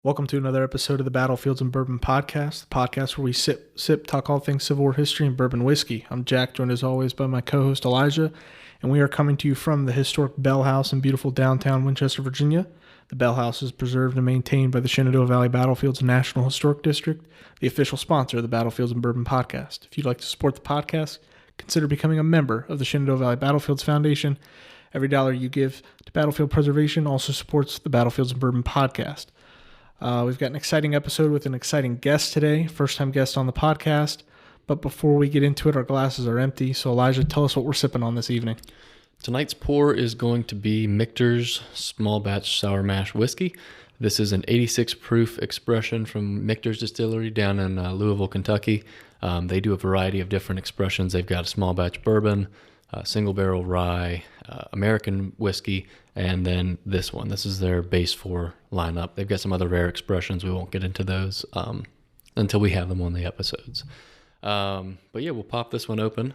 Welcome to another episode of the Battlefields Bourbon podcast, the podcast where we sip, talk all things Civil War history and bourbon whiskey. I'm Jack, joined as always by my co-host Elijah, and we are coming to you from the historic Bell House in beautiful downtown Winchester, Virginia. The Bell House is preserved and maintained by the Shenandoah Valley Battlefields National Historic District, the official sponsor of the Battlefields Bourbon podcast. If you'd like to support the podcast, consider becoming a member of the Shenandoah Valley Battlefields Foundation. Every dollar you give to battlefield preservation also supports the Battlefields Bourbon podcast. We've got an exciting episode with an exciting guest today, first-time guest on the podcast. But before we get into it, our glasses are empty. So Elijah, tell us what we're sipping on this evening. Tonight's pour is going to be Michter's small batch sour mash whiskey. This is an 86 proof expression from Michter's Distillery down in Louisville, Kentucky. They do a variety of different expressions. They've got a small batch bourbon, single barrel rye, American whiskey, and then this one. This is their base 4 lineup. They've got some other rare expressions. We won't get into those until we have them on the episodes. But yeah, we'll pop this one open.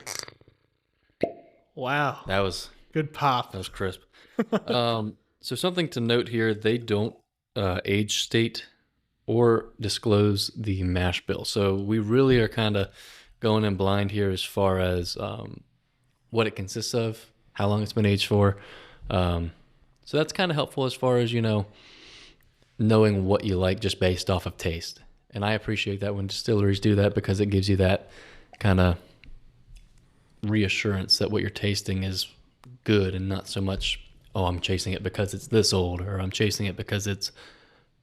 Wow. That was good pop. That was crisp. So something to note here, they don't age state or disclose the mash bill. So we really are kind of going in blind here as far as what it consists of, how long it's been aged for. So that's kind of helpful as far as, knowing what you like just based off of taste. And I appreciate that when distilleries do that because it gives you that kind of reassurance that what you're tasting is good and not so much, I'm chasing it because it's this old, or I'm chasing it because it's,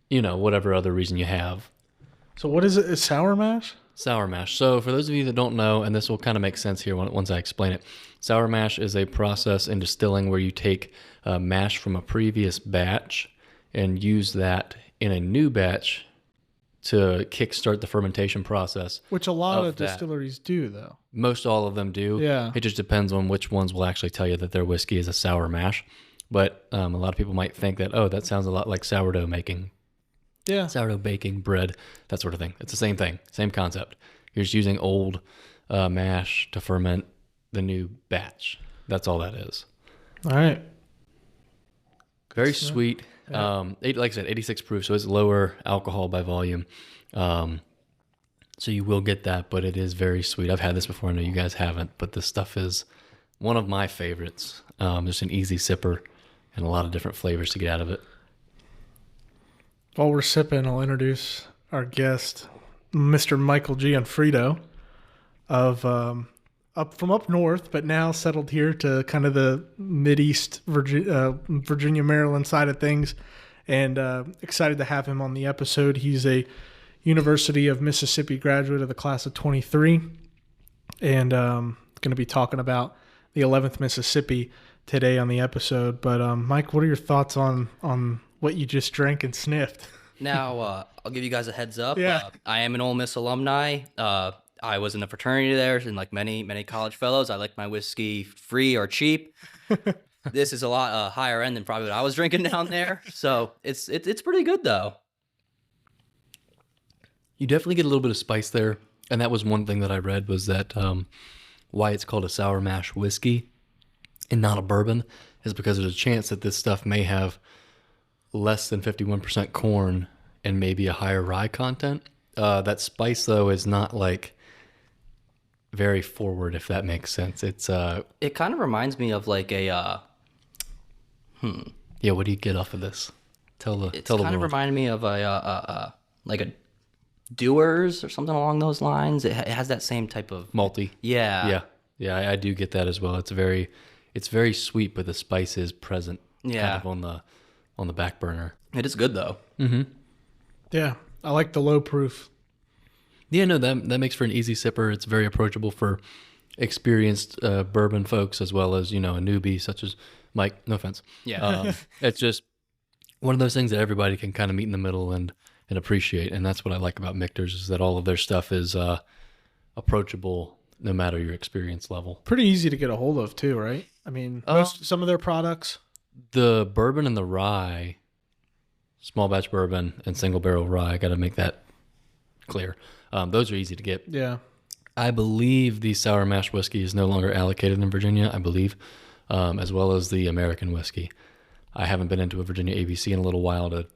whatever other reason you have. So what is it? Is sour mash? Sour mash. So for those of you that don't know, and this will kind of make sense here once I explain it, sour mash is a process in distilling where you take mash from a previous batch and use that in a new batch to kickstart the fermentation process. Which a lot of distilleries do, though. Most all of them do. Yeah. It just depends on which ones will actually tell you that their whiskey is a sour mash. But a lot of people might think that, that sounds a lot like sourdough making. Yeah. Sourdough baking, bread, that sort of thing. It's the same thing, same concept. You're just using old mash to ferment the new batch. That's all that is. All right. Very sweet. Yeah. Like I said, 86 proof, so it's lower alcohol by volume. So you will get that, but it is very sweet. I've had this before. I know you guys haven't, but this stuff is one of my favorites. Just an easy sipper and a lot of different flavors to get out of it. While we're sipping, I'll introduce our guest, Mr. Michael Gionfriddo, of up north, but now settled here to kind of the Mideast Virginia, Maryland side of things, and excited to have him on the episode. He's a University of Mississippi graduate of the class of 23, and going to be talking about the 11th Mississippi today on the episode. But Mike, what are your thoughts on what you just drank and sniffed? Now, I'll give you guys a heads up. Yeah. I am an Ole Miss alumni. I was in a fraternity there, and like many college fellows, I like my whiskey free or cheap. This is a lot higher end than probably what I was drinking down there. So it's pretty good though. You definitely get a little bit of spice there, and that was one thing that I read was that why it's called a sour mash whiskey and not a bourbon is because there's a chance that this stuff may have less than 51% corn and maybe a higher rye content. That spice though is not like very forward, if that makes sense. It's It kind of reminds me of like a yeah. What do you get off of this? Tell the kind of world. reminded me of a like a Dewar's or something along those lines. It has that same type of Malty. yeah. I do get that as well. It's very sweet, but the spice is present. Yeah. Kind of on the back burner. It is good though. Mm-hmm. Yeah, I like the low proof. Yeah, no, that makes for an easy sipper. It's very approachable for experienced bourbon folks as well as, a newbie such as Mike. No offense. Yeah. It's just one of those things that everybody can kind of meet in the middle and appreciate. And that's what I like about Michter's is that all of their stuff is approachable no matter your experience level. Pretty easy to get a hold of too, right? I mean, some of their products. The bourbon and the rye, small batch bourbon and single barrel rye, I got to make that clear. Those are easy to get. Yeah. I believe the sour mash whiskey is no longer allocated in Virginia, I believe, as well as the American whiskey. I haven't been into a Virginia ABC in a little while to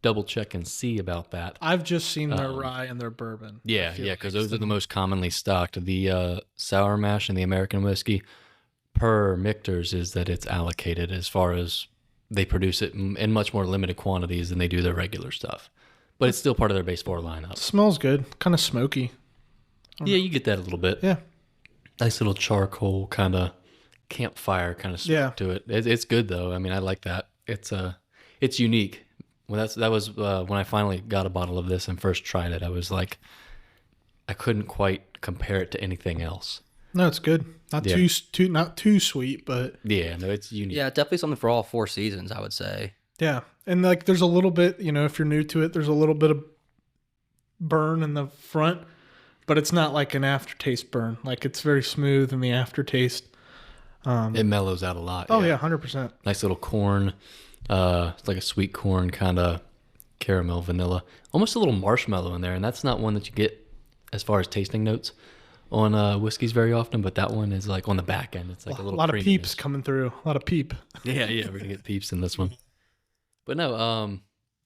double check and see about that. I've just seen their rye and their bourbon. Yeah, because those are the most commonly stocked. The sour mash and the American whiskey per Michter's is that it's allocated as far as they produce it in much more limited quantities than they do their regular stuff. But it's still part of their base 4 lineup. Smells good, kind of smoky. Yeah, you get that a little bit. Yeah. Nice little charcoal kind of campfire kind of smoke to it. It's good though. I mean, I like that. It's unique. Well, that was when I finally got a bottle of this and first tried it. I was like, I couldn't quite compare it to anything else. No, it's good. Not too sweet, but yeah, no, it's unique. Yeah, definitely something for all 4 seasons, I would say. yeah. And like, there's a little bit, if you're new to it, there's a little bit of burn in the front, but it's not like an aftertaste burn. Like, it's very smooth in the aftertaste. It mellows out a lot. Oh yeah, 100%. Nice little corn. It's like a sweet corn kind of caramel vanilla, almost a little marshmallow in there, and that's not one that you get as far as tasting notes on whiskeys very often, but that one is like on the back end. It's like a lot of peeps coming through. A lot of peep. Yeah, we're gonna get peeps in this one. But no,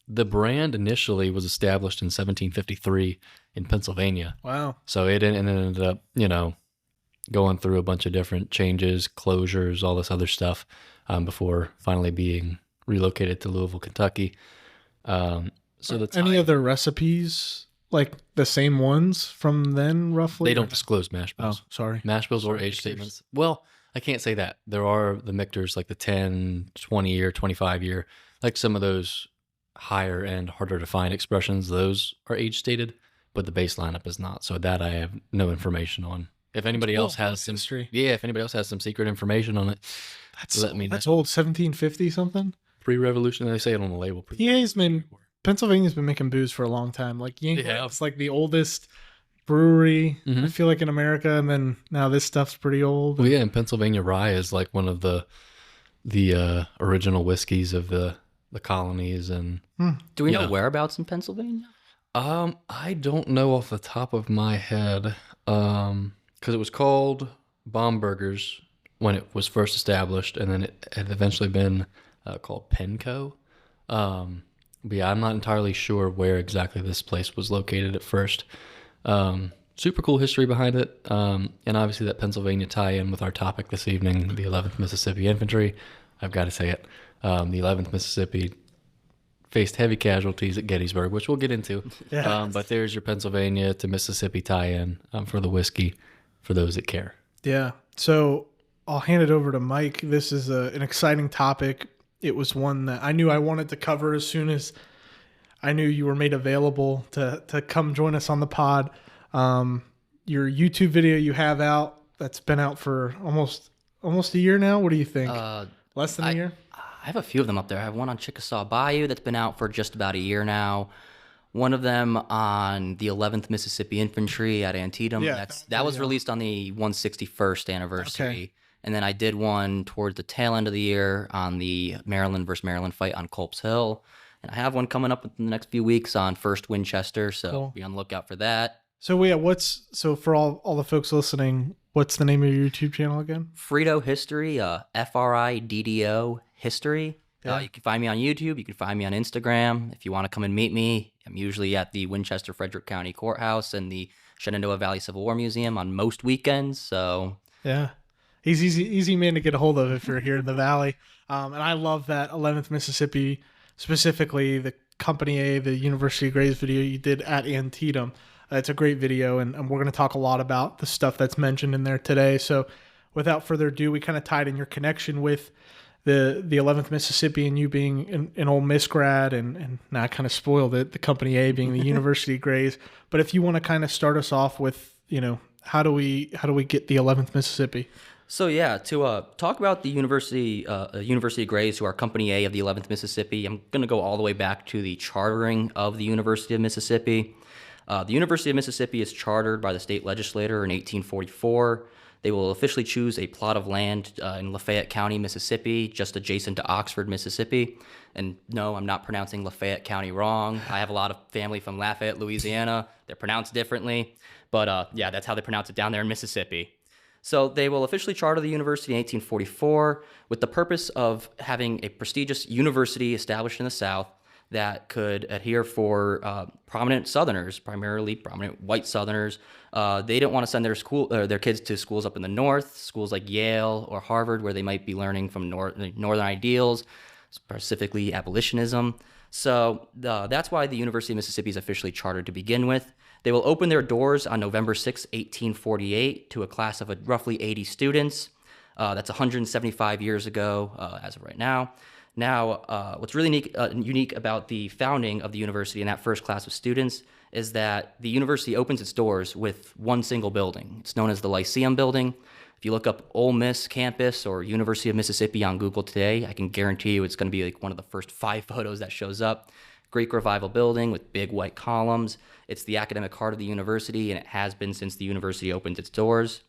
the brand initially was established in 1753 in Pennsylvania. Wow. So it ended up, going through a bunch of different changes, closures, all this other stuff, before finally being relocated to Louisville, Kentucky. Any other recipes, like the same ones from then, roughly? They don't disclose mash bills. Oh, sorry. Mash bills or age statements. Well, I can't say that. There are the Michters, like the 10, 20 year, 25 year, like some of those higher end, harder to find expressions. Those are age stated, but the base lineup is not. So that I have no information on. If anybody else has some history. Yeah, if anybody else has some secret information on it, let me know. That's old, 1750 something. Pre-revolution, they say it on the label. Pennsylvania's been making booze for a long time. Like Yeah. it's like the oldest brewery, Mhm. I feel like, in America, and then now this stuff's pretty old. Well, yeah, and Pennsylvania rye is like one of the original whiskeys of the colonies. And Do we know whereabouts in Pennsylvania? I don't know off the top of my head, because it was called Baumburgers when it was first established, and then it had eventually been called Penco. But yeah, I'm not entirely sure where exactly this place was located at first. Super cool history behind it, and obviously that Pennsylvania tie-in with our topic this evening, the 11th Mississippi Infantry. I've got to say it. The 11th Mississippi faced heavy casualties at Gettysburg, which we'll get into. Yeah. But there's your Pennsylvania to Mississippi tie-in for the whiskey, for those that care. Yeah. So I'll hand it over to Mike. This is an exciting topic. It was one that I knew I wanted to cover as soon as I knew you were made available to come join us on the pod. Your YouTube video you have out, that's been out for almost a year now. What do you think? Less than a year? I have a few of them up there. I have one on Chickasaw Bayou that's been out for just about a year now. One of them on the 11th Mississippi Infantry at Antietam. Yeah, that was released on the 161st anniversary. Okay. And then I did one towards the tail end of the year on the Maryland versus Maryland fight on Culp's Hill. And I have one coming up in the next few weeks on 1st Winchester, so Cool. be on the lookout for that. So yeah, so for all the folks listening, what's the name of your YouTube channel again? Friddo History, Friddo History. Yeah. You can find me on YouTube. You can find me on Instagram. If you want to come and meet me, I'm usually at the Winchester Frederick County Courthouse and the Shenandoah Valley Civil War Museum on most weekends. So Yeah. He's easy man to get a hold of if you're here in the Valley. And I love that 11th Mississippi, specifically the Company A, the University of Gray's video you did at Antietam. It's a great video, and we're going to talk a lot about the stuff that's mentioned in there today. So without further ado, we kind of tied in your connection with the 11th Mississippi and you being an Ole Miss grad, and now I kind of spoiled it, the Company A being the University of Gray's. But if you want to kind of start us off with, how do we get the 11th Mississippi? So yeah, to talk about the University of Gray's, who are Company A of the 11th Mississippi, I'm going to go all the way back to the chartering of the University of Mississippi. The University of Mississippi is chartered by the state legislature in 1844. They will officially choose a plot of land in Lafayette County, Mississippi, just adjacent to Oxford, Mississippi. And no, I'm not pronouncing Lafayette County wrong. I have a lot of family from Lafayette, Louisiana. They're pronounced differently. But yeah, that's how they pronounce it down there in Mississippi. So they will officially charter the university in 1844 with the purpose of having a prestigious university established in the South that could adhere for prominent Southerners, primarily prominent white Southerners. They didn't want to send their kids to schools up in the North, schools like Yale or Harvard, where they might be learning from Northern ideals, specifically abolitionism. So that's why the University of Mississippi is officially chartered to begin with. They will open their doors on November 6, 1848, to a class of roughly 80 students. That's 175 years ago as of right now. Now, what's really unique about the founding of the university and that first class of students is that the university opens its doors with one single building. It's known as the Lyceum Building. If you look up Ole Miss campus or University of Mississippi on Google today, I can guarantee you it's going to be like one of the first 5 photos that shows up. Greek Revival building with big white columns. It's the academic heart of the university, and it has been since the university opened its doors.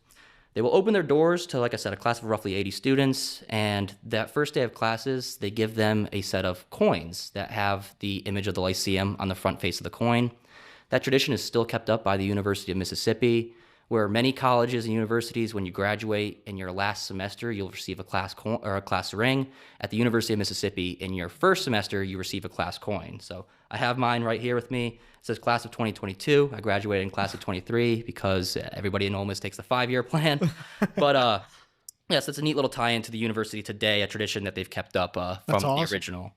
They will open their doors to, like I said, a class of roughly 80 students, and that first day of classes, they give them a set of coins that have the image of the Lyceum on the front face of the coin. That tradition is still kept up by the University of Mississippi, where many colleges and universities, when you graduate in your last semester, you'll receive a class ring. At the University of Mississippi, in your first semester, you receive a class coin. So I have mine right here with me. It says class of 2022. I graduated in class of 23 because everybody in Ole Miss takes the 5-year plan. But yes, it's a neat little tie-in to the university today, a tradition that they've kept up from the original,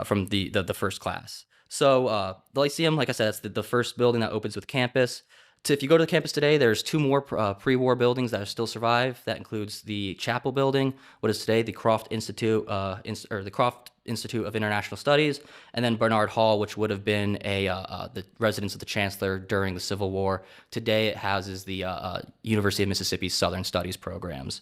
from the first class. So the Lyceum, like I said, that's the first building that opens with campus. If you go to the campus today, there's 2 more pre-war buildings that still survive. That includes the Chapel Building, what is today the Croft Institute, the Croft Institute of International Studies, and then Bernard Hall, which would have been the residence of the Chancellor during the Civil War. Today, it houses the University of Mississippi Southern Studies programs.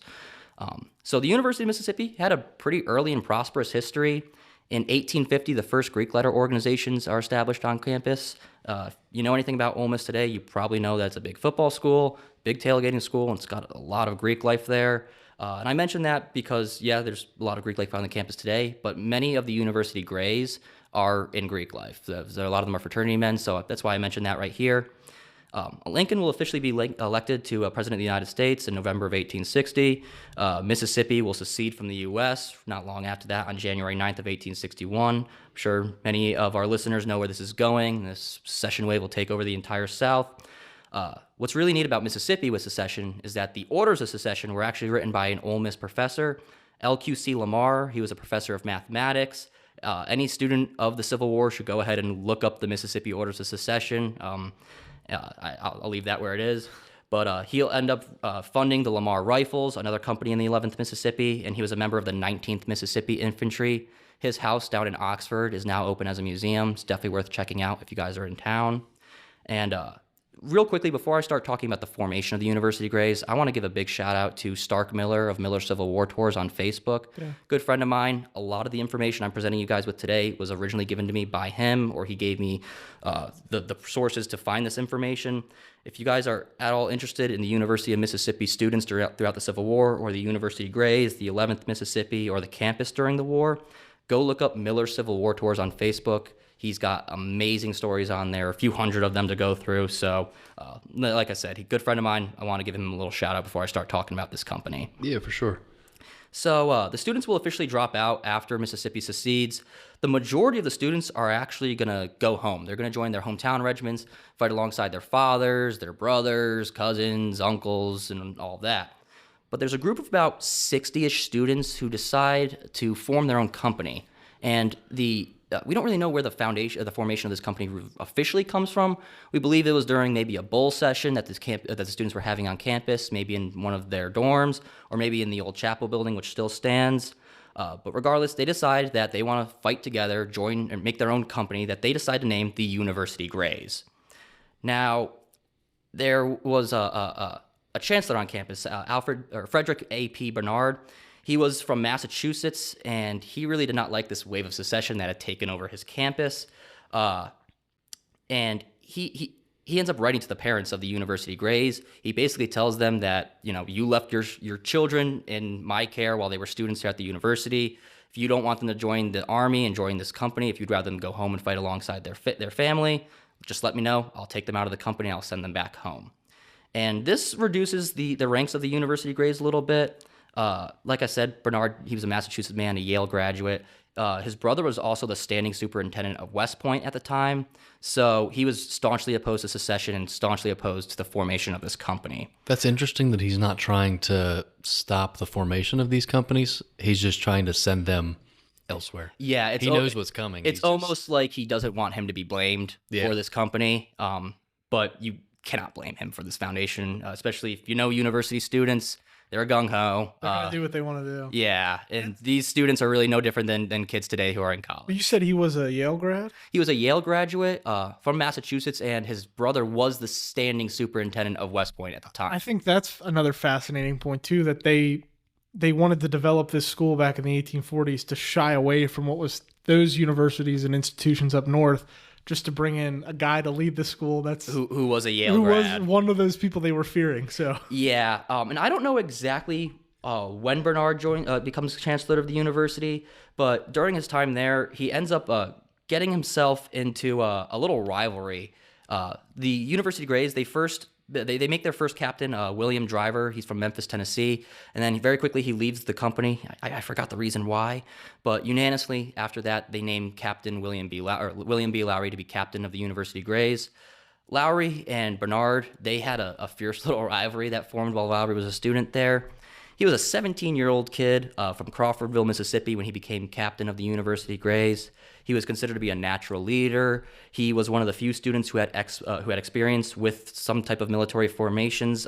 So the University of Mississippi had a pretty early and prosperous history. In 1850, the first Greek letter organizations are established on campus. If you know anything about Ole Miss today, you probably know that it's a big football school, big tailgating school, and it's got a lot of Greek life there. And I mention that because, yeah, there's a lot of Greek life on the campus today, but many of the university grays are in Greek life. A lot of them are fraternity men, so that's why I mentioned that right here. Lincoln will officially be elected to President of the United States in November of 1860. Mississippi will secede from the U.S. not long after that on January 9th of 1861. I'm sure many of our listeners know where this is going. This secession wave will take over the entire South. What's really neat about Mississippi with secession is that the orders of secession were actually written by an Ole Miss professor, L.Q.C. Lamar. He was a professor of mathematics. Any student of the Civil War should go ahead and look up the Mississippi Orders of Secession. I'll leave that where it is. But he'll end up funding the Lamar Rifles, another company in the 11th Mississippi, and he was a member of the 19th Mississippi Infantry. His house down in Oxford is now open as a museum. It's definitely worth checking out if you guys are in town. And real quickly, before I start talking about the formation of the University Grays, I want to give a big shout out to Stark Miller of Miller Civil War Tours on Facebook. Yeah. Good friend of mine. A lot of the information I'm presenting you guys with today was originally given to me by him, or he gave me the sources to find this information. If you guys are at all interested in the University of Mississippi students throughout the Civil War, or the University Grays, the 11th Mississippi, or the campus during the war, go look up Miller Civil War Tours on Facebook. He's got amazing stories on there, a few hundred of them to go through. So, like I said, he's a good friend of mine. I want to give him a little shout out before I start talking about this company. Yeah, for sure. So the students will officially drop out after Mississippi secedes. The majority of the students are actually going to go home. They're going to join their hometown regiments, fight alongside their fathers, their brothers, cousins, uncles, and all that. But there's a group of about 60-ish students who decide to form their own company. And we don't really know where the formation of this company officially comes from. We believe it was during maybe a bull session that the students were having on campus, maybe in one of their dorms, or maybe in the old chapel building, which still stands. But regardless, they decide that they want to fight together, join, and make their own company that they decide to name the University Grays. Now, there was a chancellor on campus, Frederick A.P. Bernard. He was from Massachusetts, and he really did not like this wave of secession that had taken over his campus. And he ends up writing to the parents of the University Grays. He basically tells them that, you left your children in my care while they were students here at the university. If you don't want them to join the army and join this company, if you'd rather them go home and fight alongside their family, just let me know. I'll take them out of the company. I'll send them back home. And this reduces the ranks of the University Grays a little bit. Like I said, Bernard, he was a Massachusetts man, a Yale graduate. His brother was also the standing superintendent of West Point at the time, so he was staunchly opposed to secession and staunchly opposed to the formation of this company. That's interesting that he's not trying to stop the formation of these companies. He's just trying to send them elsewhere. Yeah, he knows what's coming. It's almost like he doesn't want him to be blamed for this company, but you cannot blame him for this foundation, especially if you know university students. They're gung-ho. They're going to do what they want to do. Yeah, and these students are really no different than kids today who are in college. But you said he was a Yale grad? He was a Yale graduate from Massachusetts, and his brother was the standing superintendent of West Point at the time. I think that's another fascinating point, too, that they wanted to develop this school back in the 1840s to shy away from what was those universities and institutions up north, just to bring in a guy to lead the school that's who was a Yale grad. Was one of those people they were fearing. So yeah, and I don't know exactly when Bernard becomes chancellor of the university, but during his time there, he ends up getting himself into a little rivalry. The University Greys, they make their first captain, William Driver. He's from Memphis, Tennessee, and then very quickly he leaves the company. I forgot the reason why, but unanimously after that they named Captain William B. Lowry to be captain of the University Greys. Lowry and Bernard, they had a fierce little rivalry that formed while Lowry was a student there. He was a 17-year-old kid from Crawfordville, Mississippi, when he became captain of the University Greys. He was considered to be a natural leader. He was one of the few students who had experience with some type of military formations.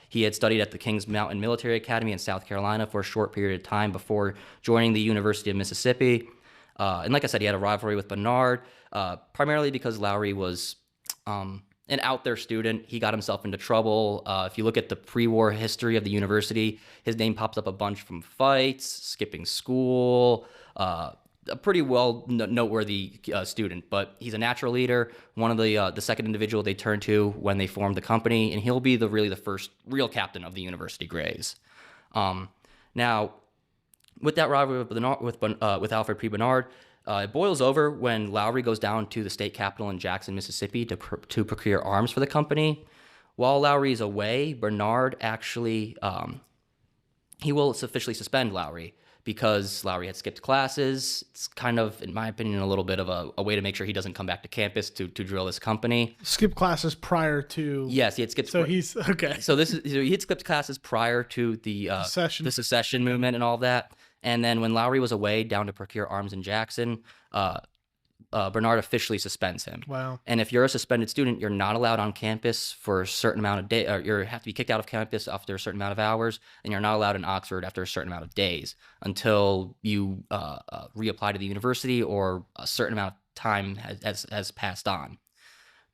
He had studied at the Kings Mountain Military Academy in South Carolina for a short period of time before joining the University of Mississippi. And like I said, he had a rivalry with Bernard, primarily because Lowry was an out there student. He got himself into trouble. If you look at the pre-war history of the university, his name pops up a bunch from fights, skipping school, a pretty well noteworthy student. But he's a natural leader, one of the second individual they turn to when they formed the company, and he'll be the first real captain of the University Greys. Now, with that rivalry with Alfred P. Bernard, it boils over when Lowry goes down to the state capitol in Jackson, Mississippi to procure arms for the company. While Lowry is away, Bernard actually, he will officially suspend Lowry because Lowry had skipped classes. It's kind of, in my opinion, a little bit of a way to make sure he doesn't come back to campus to drill this company. Skip classes prior to... Yes, he had skipped... So he's... Okay. So he had skipped classes prior to the secession movement and all that. And then when Lowry was away down to procure arms in Jackson, Bernard officially suspends him. Wow. And if you're a suspended student, you're not allowed on campus for a certain amount of days, or you have to be kicked out of campus after a certain amount of hours, and you're not allowed in Oxford after a certain amount of days until you reapply to the university or a certain amount of time has passed on.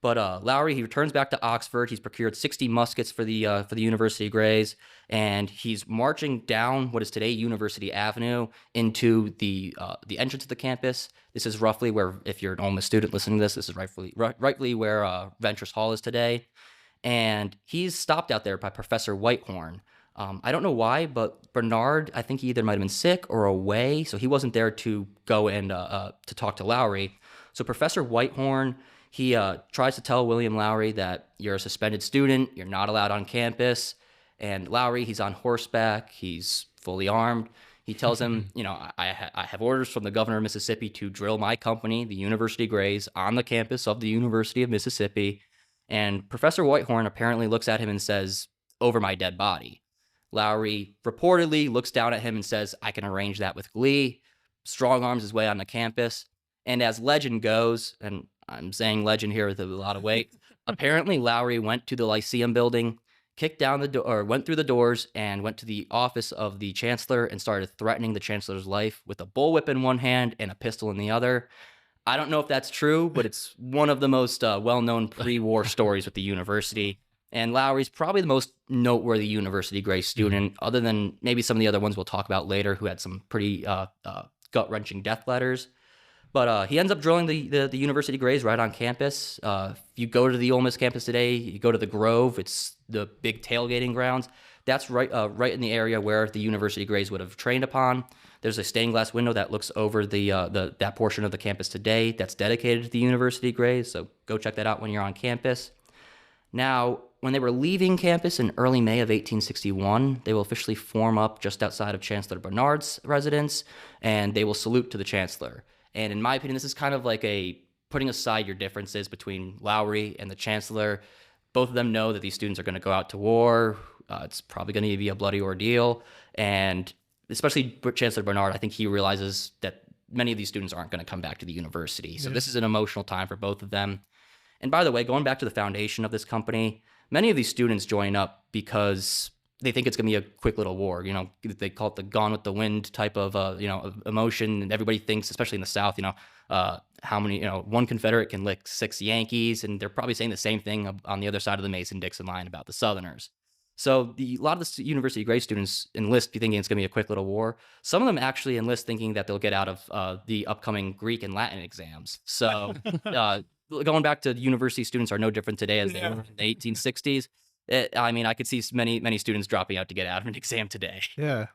But Lowry, he returns back to Oxford. He's procured 60 muskets for the University Greys, and he's marching down what is today University Avenue into the entrance of the campus. This is roughly where, if you're an Ole Miss student listening to this, this is rightfully where Ventures Hall is today. And he's stopped out there by Professor Whitehorn. I don't know why, but Bernard, I think he either might have been sick or away, so he wasn't there to go and to talk to Lowry. So Professor Whitehorn, he tries to tell William Lowry that you're a suspended student, you're not allowed on campus. And Lowry, he's on horseback, he's fully armed. He tells him, I have orders from the governor of Mississippi to drill my company, the University Greys, on the campus of the University of Mississippi. And Professor Whitehorn apparently looks at him and says, "Over my dead body." Lowry reportedly looks down at him and says, "I can arrange that with glee." Strong arms his way on the campus. And as legend goes, and I'm saying legend here with a lot of weight, apparently Lowry went to the Lyceum building, kicked down the door, or went through the doors and went to the office of the chancellor and started threatening the chancellor's life with a bullwhip in one hand and a pistol in the other. I don't know if that's true, but it's one of the most well-known pre-war stories with the university. And Lowry's probably the most noteworthy University Grey student, other than maybe some of the other ones we'll talk about later who had some pretty gut-wrenching death letters. But he ends up drilling the University Greys right on campus. If you go to the Ole Miss campus today, you go to the Grove. It's the big tailgating grounds. That's right in the area where the University Greys would have trained upon. There's a stained glass window that looks over that portion of the campus today that's dedicated to the University Greys. So go check that out when you're on campus. Now, when they were leaving campus in early May of 1861, they will officially form up just outside of Chancellor Bernard's residence, and they will salute to the Chancellor. And in my opinion, this is kind of like a putting aside your differences between Lowry and the Chancellor. Both of them know that these students are going to go out to war. It's probably going to be a bloody ordeal. And especially Chancellor Bernard, I think he realizes that many of these students aren't going to come back to the university. So this is an emotional time for both of them. And by the way, going back to the foundation of this company, many of these students join up because they think it's going to be a quick little war. You know, they call it the Gone with the Wind type of, emotion. And everybody thinks, especially in the South, how many, one Confederate can lick 6 Yankees. And they're probably saying the same thing on the other side of the Mason-Dixon line about the Southerners. So a lot of the University of Gray students enlist thinking it's going to be a quick little war. Some of them actually enlist thinking that they'll get out of the upcoming Greek and Latin exams. So going back to university students are no different today as they were in the 1860s. I could see many students dropping out to get out of an exam today. Yeah.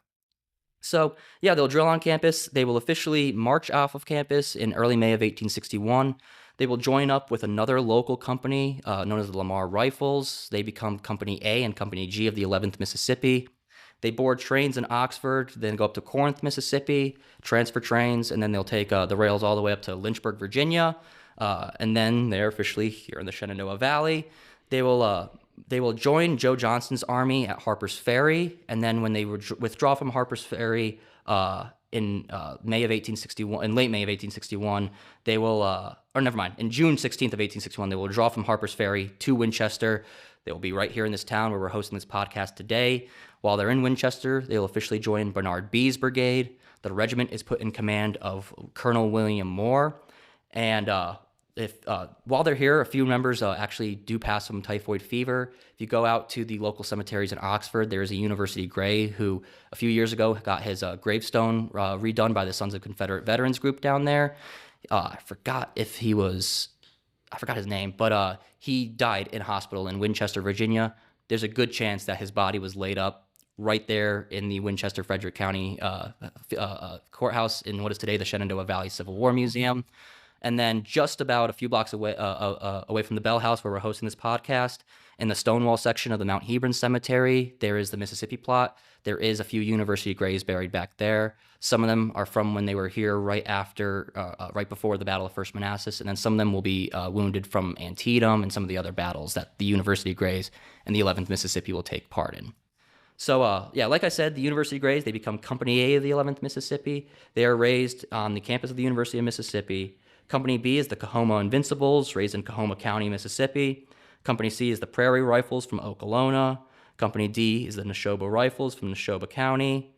So, they'll drill on campus. They will officially march off of campus in early May of 1861. They will join up with another local company known as the Lamar Rifles. They become Company A and Company G of the 11th Mississippi. They board trains in Oxford, then go up to Corinth, Mississippi, transfer trains, and then they'll take the rails all the way up to Lynchburg, Virginia. And then they're officially here in the Shenandoah Valley. They will join Joe Johnston's army at Harper's Ferry, and then when they withdraw from Harper's Ferry in May of 1861, in late May of 1861, they will, in June 16th of 1861, they will withdraw from Harper's Ferry to Winchester. They will be right here in this town where we're hosting this podcast today. While they're in Winchester, they will officially join Bernard B's brigade. The regiment is put in command of Colonel William Moore, and while they're here, a few members actually do pass some typhoid fever. If you go out to the local cemeteries in Oxford, there's a University Gray who a few years ago got his gravestone redone by the Sons of Confederate Veterans group down there. I forgot his name, but he died in a hospital in Winchester, Virginia. There's a good chance that his body was laid up right there in the Winchester Frederick County courthouse in what is today the Shenandoah Valley Civil War Museum. And then just about a few blocks away from the Bell House where we're hosting this podcast, in the Stonewall section of the Mount Hebron Cemetery, there is the Mississippi plot. There is a few University Grays buried back there. Some of them are from when they were here right before the Battle of First Manassas, and then some of them will be wounded from Antietam and some of the other battles that the University Grays and the 11th Mississippi will take part in. So, like I said, the University Grays, they become Company A of the 11th Mississippi. They are raised on the campus of the University of Mississippi. Company B is the Coahoma Invincibles, raised in Coahoma County, Mississippi. Company C is the Prairie Rifles from Okolona. Company D is the Neshoba Rifles from Neshoba County.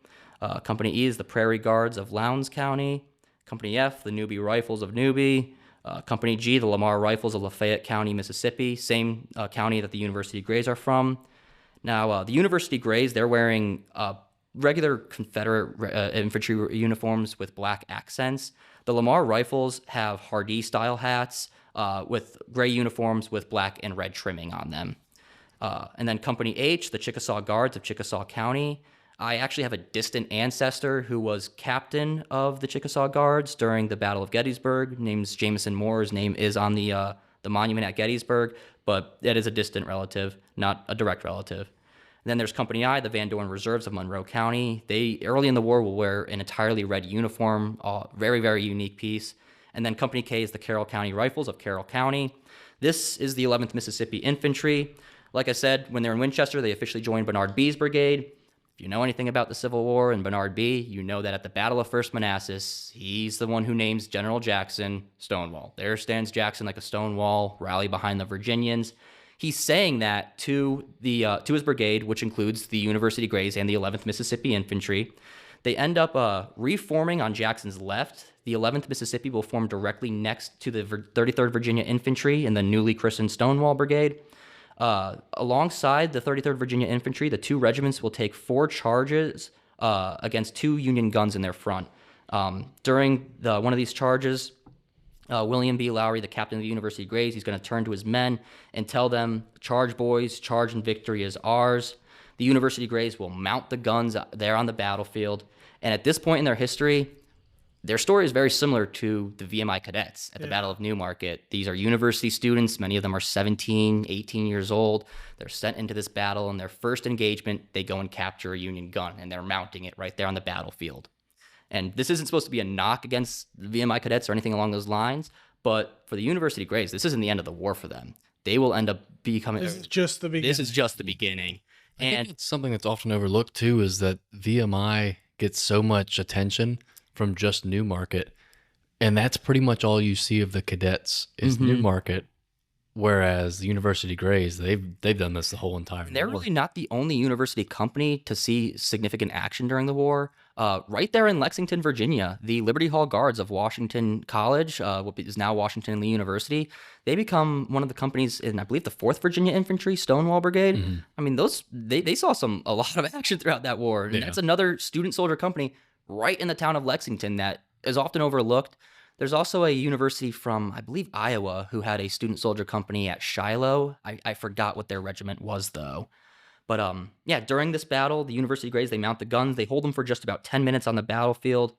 Company E is the Prairie Guards of Lowndes County. Company F, the Newby Rifles of Newby. Company G, the Lamar Rifles of Lafayette County, Mississippi, same county that the University Grays are from. Now, the University Grays, they're wearing regular Confederate infantry uniforms with black accents. The Lamar Rifles have Hardee-style hats with gray uniforms with black and red trimming on them. And then Company H, the Chickasaw Guards of Chickasaw County. I actually have a distant ancestor who was captain of the Chickasaw Guards during the Battle of Gettysburg. Name's Jameson Moore. His name is on the monument at Gettysburg, but that is a distant relative, not a direct relative. And then there's Company I, the Van Dorn Reserves of Monroe County. They, early in the war, will wear an entirely red uniform, very, very unique piece. And then Company K is the Carroll County Rifles of Carroll County. This is the 11th Mississippi Infantry. Like I said, when they're in Winchester, they officially joined Bernard B's brigade. If you know anything about the Civil War and Bernard B., you know that at the Battle of First Manassas, he's the one who names General Jackson Stonewall. There stands Jackson like a stone wall, rally behind the Virginians. He's saying that to his brigade, which includes the University Grays and the 11th Mississippi Infantry. They end up reforming on Jackson's left. The 11th Mississippi will form directly next to the 33rd Virginia Infantry and the newly christened Stonewall Brigade. Alongside the 33rd Virginia Infantry, the two regiments will take 4 charges against 2 Union guns in their front. During one of these charges, William B. Lowry, the captain of the University Grays, he's going to turn to his men and tell them, "Charge, boys, charge and victory is ours." The University Grays will mount the guns there on the battlefield. And at this point in their history, their story is very similar to the VMI cadets at the Battle of Newmarket. These are university students. Many of them are 17, 18 years old. They're sent into this battle. In their first engagement, they go and capture a Union gun, and they're mounting it right there on the battlefield. And this isn't supposed to be a knock against the VMI cadets or anything along those lines, but for the University Grays, this isn't the end of the war for them. They will end up becoming... This is just the beginning. This is just the beginning. And I think it's something that's often overlooked, too, is that VMI gets so much attention from just Newmarket, and that's pretty much all you see of the cadets is Newmarket, whereas the University Grays, they've done this the whole entire They're war. really not the only university company to see significant action during the war. Right there in Lexington, Virginia, the Liberty Hall Guards of Washington College, what is now Washington and Lee University, they become one of the companies in, I believe, the 4th Virginia Infantry, Stonewall Brigade. I mean, they saw a lot of action throughout that war. And that's another student soldier company right in the town of Lexington that is often overlooked. There's also a university from, I believe, Iowa, who had a student soldier company at Shiloh. I forgot what their regiment was, though. But yeah, during this battle, the University Grays, they mount the guns. They hold them for just about 10 minutes on the battlefield.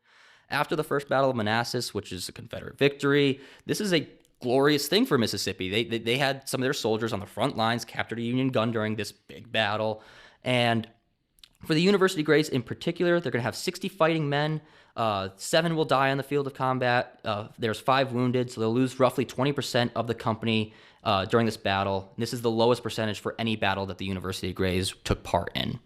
After the First Battle of Manassas, which is a Confederate victory, this is a glorious thing for Mississippi. They had some of their soldiers on the front lines, captured a Union gun during this big battle. And for the University Grays in particular, they're going to have 60 fighting men. 7 will die on the field of combat. There's 5 wounded, so they'll lose roughly 20% of the company during this battle. And this is the lowest percentage for any battle that the University Grays took part in,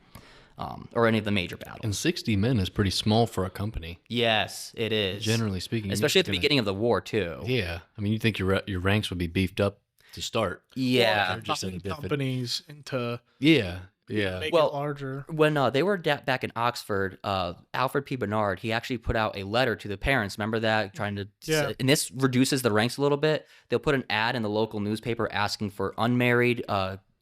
or any of the major battles. And 60 men is pretty small for a company. Yes, it is. Generally speaking. Especially at the beginning of the war, too. Yeah. I mean, you think your ranks would be beefed up to start. Yeah. Just in a companies into... Yeah. Make it larger. When they were back in Oxford, Alfred P. Bernard, he actually put out a letter to the parents. Remember that? Trying to... Yeah. And this reduces the ranks a little bit. They'll put an ad in the local newspaper asking for unmarried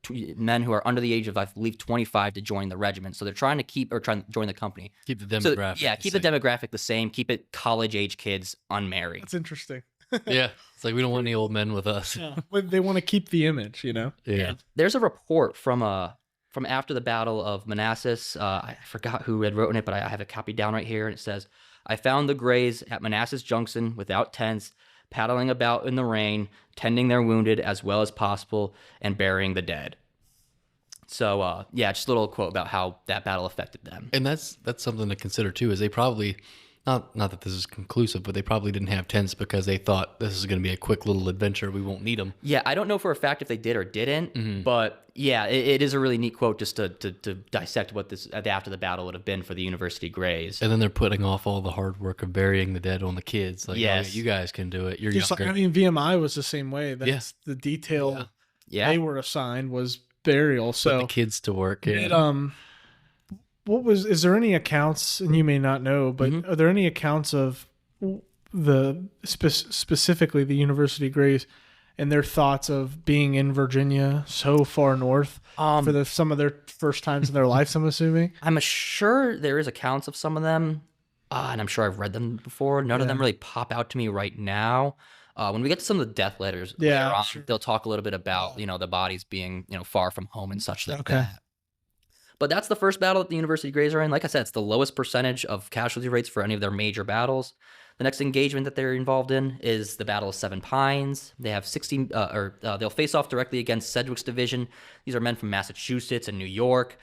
men who are under the age of, I believe, 25 to join the regiment. So they're trying to join the company. Keep the demographic. So, yeah, keep the demographic the same. Keep it college-age kids unmarried. That's interesting. Yeah. It's like, we don't want any old men with us. Yeah. But they want to keep the image, you know? Yeah. There's a report from after the Battle of Manassas. I forgot who had written it, but I have a copy down right here, and it says, "I found the Grays at Manassas Junction without tents, paddling about in the rain, tending their wounded as well as possible, and burying the dead." So, yeah, just a little quote about how that battle affected them. And that's something to consider, too, is they probably... Not that this is conclusive, but they probably didn't have tents because they thought this is going to be a quick little adventure. We won't need them. Yeah, I don't know for a fact if they did or didn't, but yeah, it is a really neat quote just to dissect what this after the battle would have been for the University Grays. And then they're putting off all the hard work of burying the dead on the kids. Like, yes. Oh, yeah, you guys can do it. You're Just younger. like, I mean, VMI was the same way. That's the detail they were assigned was burial. So Put the kids to work. Yeah. Is there any accounts, and you may not know, but are there any accounts of specifically the University Grays and their thoughts of being in Virginia so far north for some of their first times in their lives, I'm assuming? I'm sure there is accounts of some of them, and I'm sure I've read them before. None of them really pop out to me right now. When we get to some of the death letters later on, they'll talk a little bit about the bodies being far from home and such like that. But that's the first battle that the University Grays are in. Like I said, it's the lowest percentage of casualty rates for any of their major battles. The next engagement that they're involved in is the Battle of Seven Pines. They have 16, they'll face off directly against Sedgwick's division. These are men from Massachusetts and New York.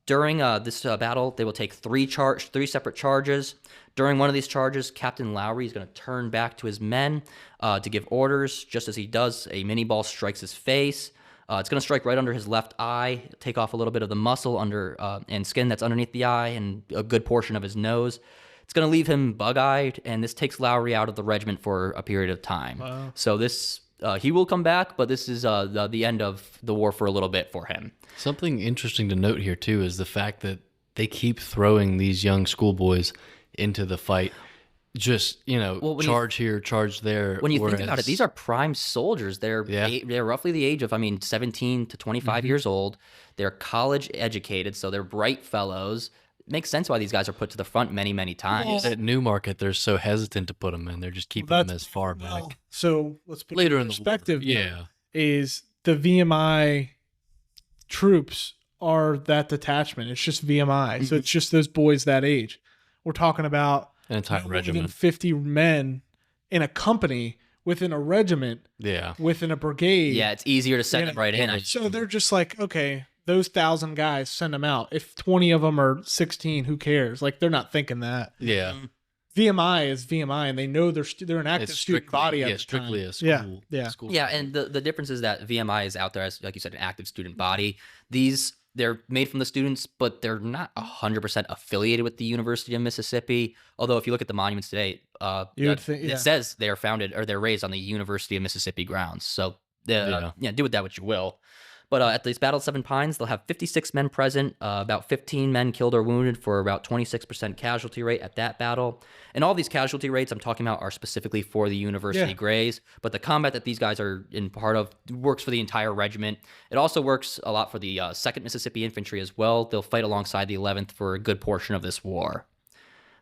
During this battle, they will take three separate charges. During one of these charges, Captain Lowry is going to turn back to his men to give orders. Just as he does, a mini ball strikes his face. It's going to strike right under his left eye, take off a little bit of the muscle and skin that's underneath the eye and a good portion of his nose. It's going to leave him bug-eyed, and this takes Lowry out of the regiment for a period of time. Wow. So this he will come back, but this is the end of the war for a little bit for him. Something interesting to note here, too, is the fact that they keep throwing these young schoolboys into the fight. Just, charge here, charge there. When you think about it, these are prime soldiers. They're roughly the age of, 17 to 25 years old. They're college educated, so they're bright fellows. It makes sense why these guys are put to the front many, many times. At Newmarket, they're so hesitant to put them in. They're just keeping them as far back. So let's put later it in perspective. Is the VMI troops are that detachment. It's just VMI. So it's just those boys that age. We're talking about An entire no more than regiment. 50 men in a company within a regiment, Yeah. within a brigade. Yeah, it's easier to send them right in. So they're just like, okay, those 1,000 guys, send them out. If 20 of them are 16, who cares? Like, they're not thinking that. Yeah. VMI is VMI, and they know they're an active It's student body at the strictly time. a school. Yeah. School. Yeah, and the difference is that VMI is out there as, like you said, an active student body. They're made from the students, but they're not 100% affiliated with the University of Mississippi. Although if you look at the monuments today, You would think, yeah. it says they're founded or they're raised on the University of Mississippi grounds. So do with that what you will. But at this Battle of Seven Pines, they'll have 56 men present, about 15 men killed or wounded for about 26% casualty rate at that battle. And all these casualty rates I'm talking about are specifically for the University Grays. But the combat that these guys are in part of works for the entire regiment. It also works a lot for the 2nd Mississippi Infantry as well. They'll fight alongside the 11th for a good portion of this war.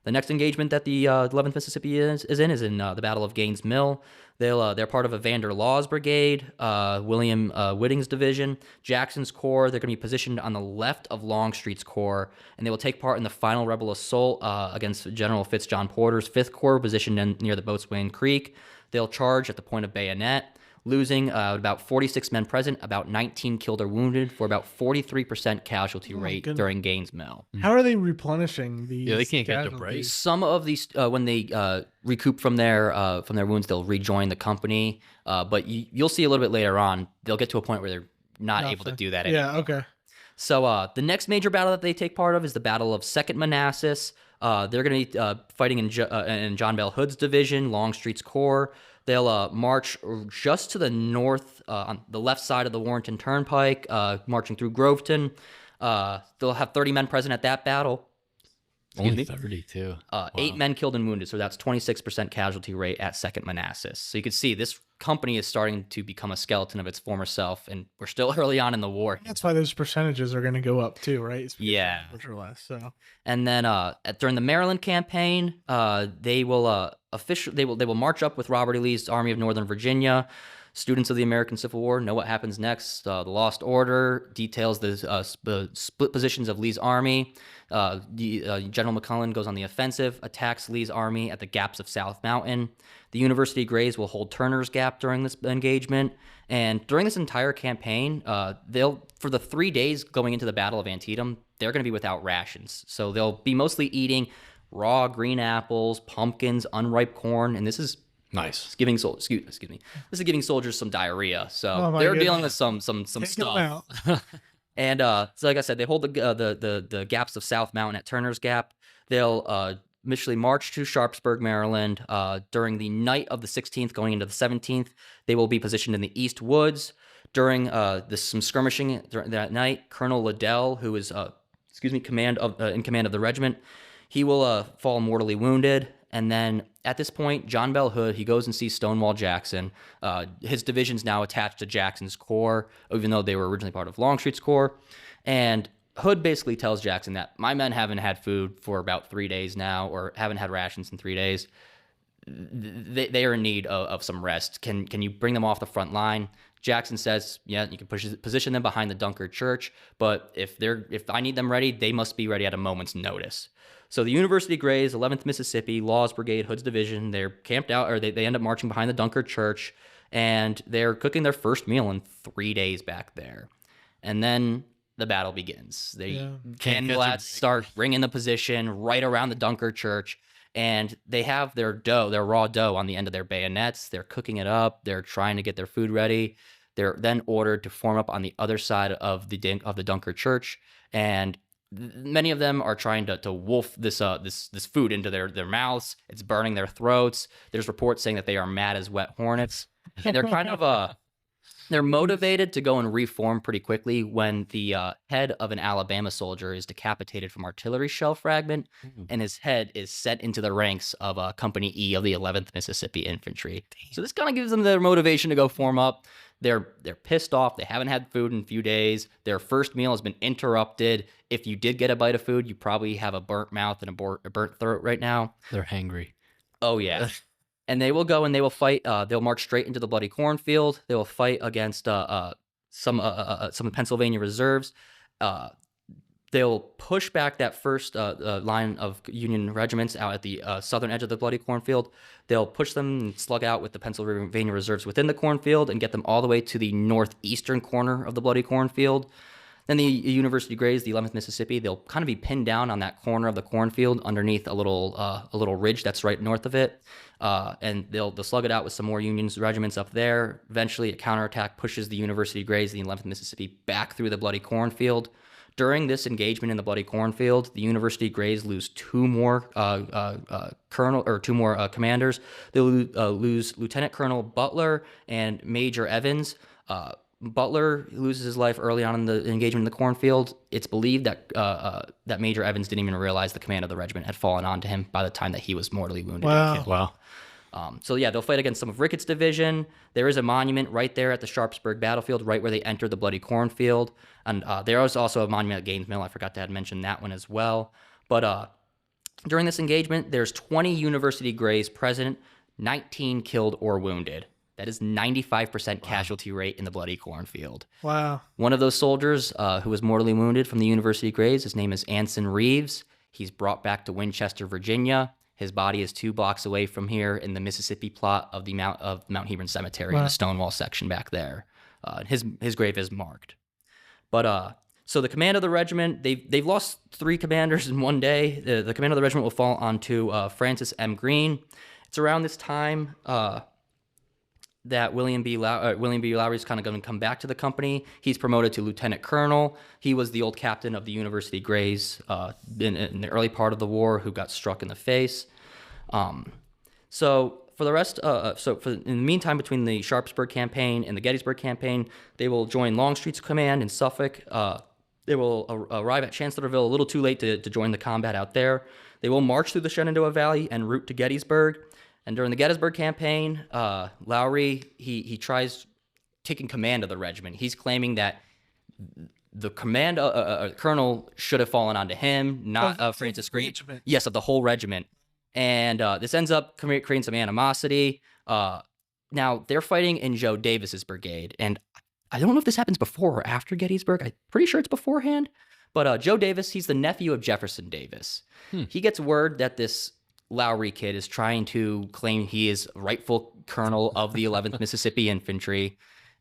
The next engagement that the 11th Mississippi is in the Battle of Gaines Mill. They're part of a Vander Law's brigade, William Whitting's division, Jackson's corps. They're going to be positioned on the left of Longstreet's corps, and they will take part in the final rebel assault against General Fitzjohn Porter's 5th Corps, positioned near the Boatswain Creek. They'll charge at the point of bayonet, losing about 46 men present, about 19 killed or wounded, for about 43% casualty rate during Gaines Mill. How are they replenishing these? Yeah, they can't get the casualties? break. Some of these, when they recoup from their wounds, they'll rejoin the company. But you'll see a little bit later on, they'll get to a point where they're not able to do that anymore. Yeah, okay. So the next major battle that they take part of is the Battle of 2nd Manassas. They're going to be fighting in John Bell Hood's division, Longstreet's corps. They'll march just to the north on the left side of the Warrenton Turnpike, marching through Groveton. They'll have 30 men present at that battle. Only 30 too. 8 men killed and wounded, so that's 26% casualty rate at 2nd Manassas. So you can see this company is starting to become a skeleton of its former self, and we're still early on in the war. That's why those percentages are going to go up too, right? Yeah. More or less. So. And then during the Maryland campaign, they will march up with Robert E. Lee's Army of Northern Virginia. Students of the American Civil War know what happens next. The Lost Order details the split positions of Lee's army. General McClellan goes on the offensive, attacks Lee's army at the gaps of South Mountain. The University Grays will hold Turner's Gap during this engagement. And during this entire campaign, for the 3 days going into the Battle of Antietam, they're going to be without rations. So they'll be mostly eating raw green apples, pumpkins, unripe corn, and this is Nice. This is giving soldiers some diarrhea. So they're dealing with some stuff. And so, like I said, they hold the gaps of South Mountain at Turner's Gap. They'll initially march to Sharpsburg, Maryland. During the night of the 16th, going into the 17th, they will be positioned in the East Woods. During some skirmishing during that night, Colonel Liddell, who is in command of the regiment, he will fall mortally wounded. And then at this point, John Bell Hood, he goes and sees Stonewall Jackson. His division's now attached to Jackson's corps, even though they were originally part of Longstreet's corps. And Hood basically tells Jackson that my men haven't had food for about 3 days now, or haven't had rations in 3 days. They are in need of some rest. Can you bring them off the front line? Jackson says, yeah, you can position them behind the Dunkard Church, but if I need them ready, they must be ready at a moment's notice. So the University Grays, 11th Mississippi, Law's Brigade, Hood's Division, they're camped out, or they end up marching behind the Dunkard Church, and they're cooking their first meal in 3 days back there. And then the battle begins. Cannonballs start bringing the position right around the Dunkard Church, and they have their raw dough on the end of their bayonets. They're cooking it up. They're trying to get their food ready. They're then ordered to form up on the other side of the Dunkard Church, and many of them are trying to wolf this food into their mouths. It's burning their throats. There's reports saying that they are mad as wet hornets, and they're kind of they're motivated to go and reform pretty quickly when the head of an Alabama soldier is decapitated from artillery shell fragment, and his head is sent into the ranks of Company E of the 11th Mississippi Infantry. So this kind of gives them their motivation to go form up. They're pissed off. They haven't had food in a few days. Their first meal has been interrupted. If you did get a bite of food, you probably have a burnt mouth and a burnt throat right now. They're hangry. Oh, yeah. And they will go and they will fight. They'll march straight into the bloody cornfield. They will fight against some Pennsylvania reserves. they'll push back that first line of Union regiments out at the southern edge of the bloody cornfield. They'll push them and slug out with the Pennsylvania reserves within the cornfield and get them all the way to the northeastern corner of the bloody cornfield. Then the University Grays, the 11th Mississippi, they'll kind of be pinned down on that corner of the cornfield underneath a little ridge that's right north of it, and they'll slug it out with some more Union regiments up there. Eventually, a counterattack pushes the University Grays, the 11th Mississippi, back through the bloody cornfield. During this engagement in the bloody cornfield, the University Grays lose two more commanders. They'll lose Lieutenant Colonel Butler and Major Evans. Butler loses his life early on in the engagement in the cornfield. It's believed that that Major Evans didn't even realize the command of the regiment had fallen onto him by the time that he was mortally wounded and killed. Wow. So yeah, they'll fight against some of Ricketts' division. There is a monument right there at the Sharpsburg battlefield, right where they entered the bloody cornfield. And there is also a monument at Gaines Mill. I forgot to mention that one as well. But during this engagement, there's 20 University Grays present, 19 killed or wounded. That is 95% casualty rate in the bloody cornfield. Wow. One of those soldiers who was mortally wounded from the University Grays, his name is Anson Reeves. He's brought back to Winchester, Virginia. His body is 2 blocks away from here in the Mississippi plot of the Mount Hebron Cemetery in the Stonewall section back there. His grave is marked. But so the command of the regiment, they've lost 3 commanders in one day. The command of the regiment will fall onto Francis M. Greene. It's around this time that William B. Lowry is kind of going to come back to the company. He's promoted to lieutenant colonel. He was the old captain of the University Grays in the early part of the war, who got struck in the face. So for the rest, in the meantime, between the Sharpsburg campaign and the Gettysburg campaign, they will join Longstreet's command in Suffolk. They will arrive at Chancellorsville a little too late to join the combat out there. They will march through the Shenandoah Valley en route to Gettysburg. And during the Gettysburg campaign, Lowry, he tries taking command of the regiment. He's claiming that the command colonel should have fallen onto him, not Francis Greene. Yes, of the whole regiment. And this ends up creating some animosity. Now, they're fighting in Joe Davis's brigade. And I don't know if this happens before or after Gettysburg. I'm pretty sure it's beforehand. But Joe Davis, he's the nephew of Jefferson Davis. He gets word that this Lowry kid is trying to claim he is rightful colonel of the 11th Mississippi Infantry.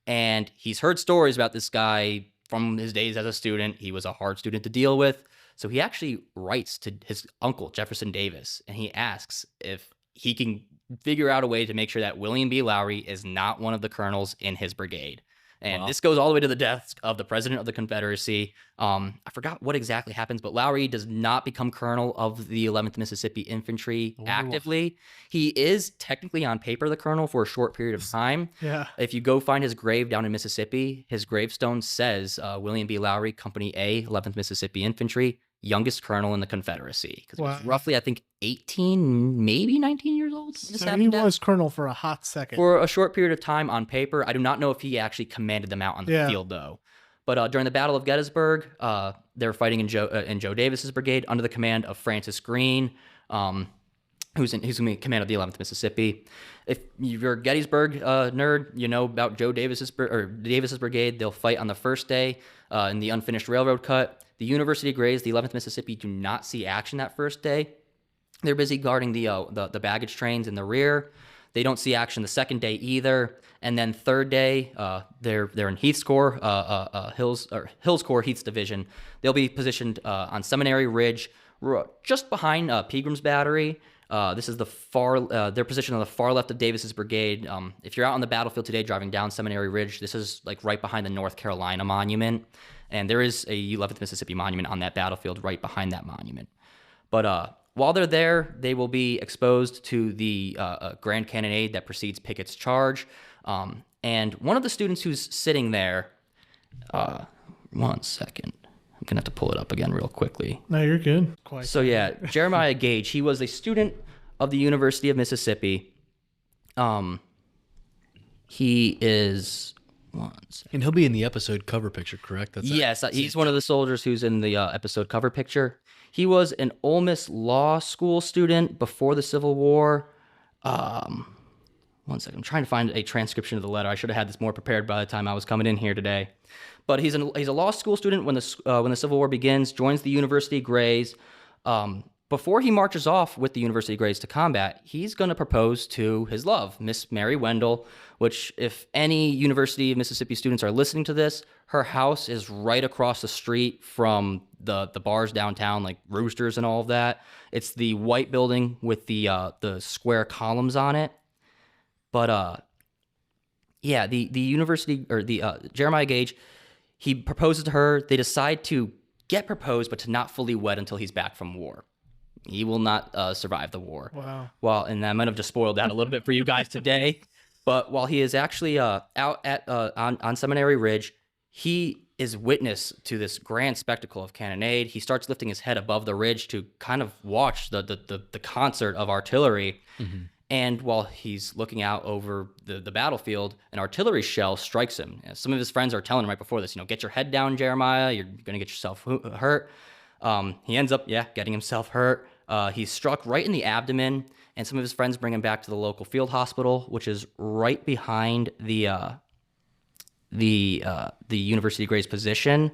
And he's heard stories about this guy from his days as a student. He was a hard student to deal with. So he actually writes to his uncle, Jefferson Davis, and he asks if he can figure out a way to make sure that William B. Lowry is not one of the colonels in his brigade. And this goes all the way to the desk of the president of the Confederacy. I forgot what exactly happens, but Lowry does not become colonel of the 11th Mississippi Infantry actively. He is technically on paper the colonel for a short period of time. Yeah. If you go find his grave down in Mississippi, his gravestone says William B. Lowry, Company A, 11th Mississippi Infantry, youngest colonel in the Confederacy. Because he was roughly, I think, 18, maybe 19 years old. So he was colonel for a hot second. For a short period of time on paper. I do not know if he actually commanded them out on the field, though. But during the Battle of Gettysburg, they're fighting in Joe Davis's brigade under the command of Francis Greene, who's in command of the 11th Mississippi. If you're a Gettysburg nerd, you know about Davis's brigade. They'll fight on the first day in the unfinished railroad cut. The University Grays, the 11th Mississippi, do not see action that first day. They're busy guarding the baggage trains in the rear. They don't see action the second day either. And then third day, they're in Heath's Corps, Hill's Corps, Heath's division. They'll be positioned on Seminary Ridge, just behind Pegram's Battery. This is they're positioned on the far left of Davis's brigade. If you're out on the battlefield today driving down Seminary Ridge, this is like right behind the North Carolina monument. And there is a 11th Mississippi monument on that battlefield right behind that monument. But while they're there, they will be exposed to the grand cannonade that precedes Pickett's charge. And one of the students who's sitting there, 1 second. I'm going to have to pull it up again real quickly. No, you're good. So yeah, Jeremiah Gage, he was a student of the University of Mississippi. He is... 1 second. And he'll be in the episode cover picture, correct? Yes, he's one of the soldiers who's in the episode cover picture. He was an Ole Miss Law School student before the Civil War. one second. I'm trying to find a transcription of the letter. I should have had this more prepared by the time I was coming in here today. But he's a law school student when the Civil War begins, joins the University Greys. Before he marches off with the University Greys to combat, he's going to propose to his love, Miss Mary Wendell, which if any University of Mississippi students are listening to this, her house is right across the street from the bars downtown, like Roosters and all of that. It's the white building with the square columns on it. But yeah, the university, or the Jeremiah Gage, he proposes to her. They decide to get proposed, but to not fully wed until he's back from war. He will not survive the war. Wow. Well, and I might have just spoiled that a little bit for you guys today. But while he is actually out at on Seminary Ridge, he is witness to this grand spectacle of cannonade. He starts lifting his head above the ridge to kind of watch the concert of artillery. Mm-hmm. And while he's looking out over the battlefield, an artillery shell strikes him. Some of his friends are telling him right before this, get your head down, Jeremiah. You're going to get yourself hurt. He ends up, getting himself hurt. He's struck right in the abdomen, and some of his friends bring him back to the local field hospital, which is right behind the University Greys position.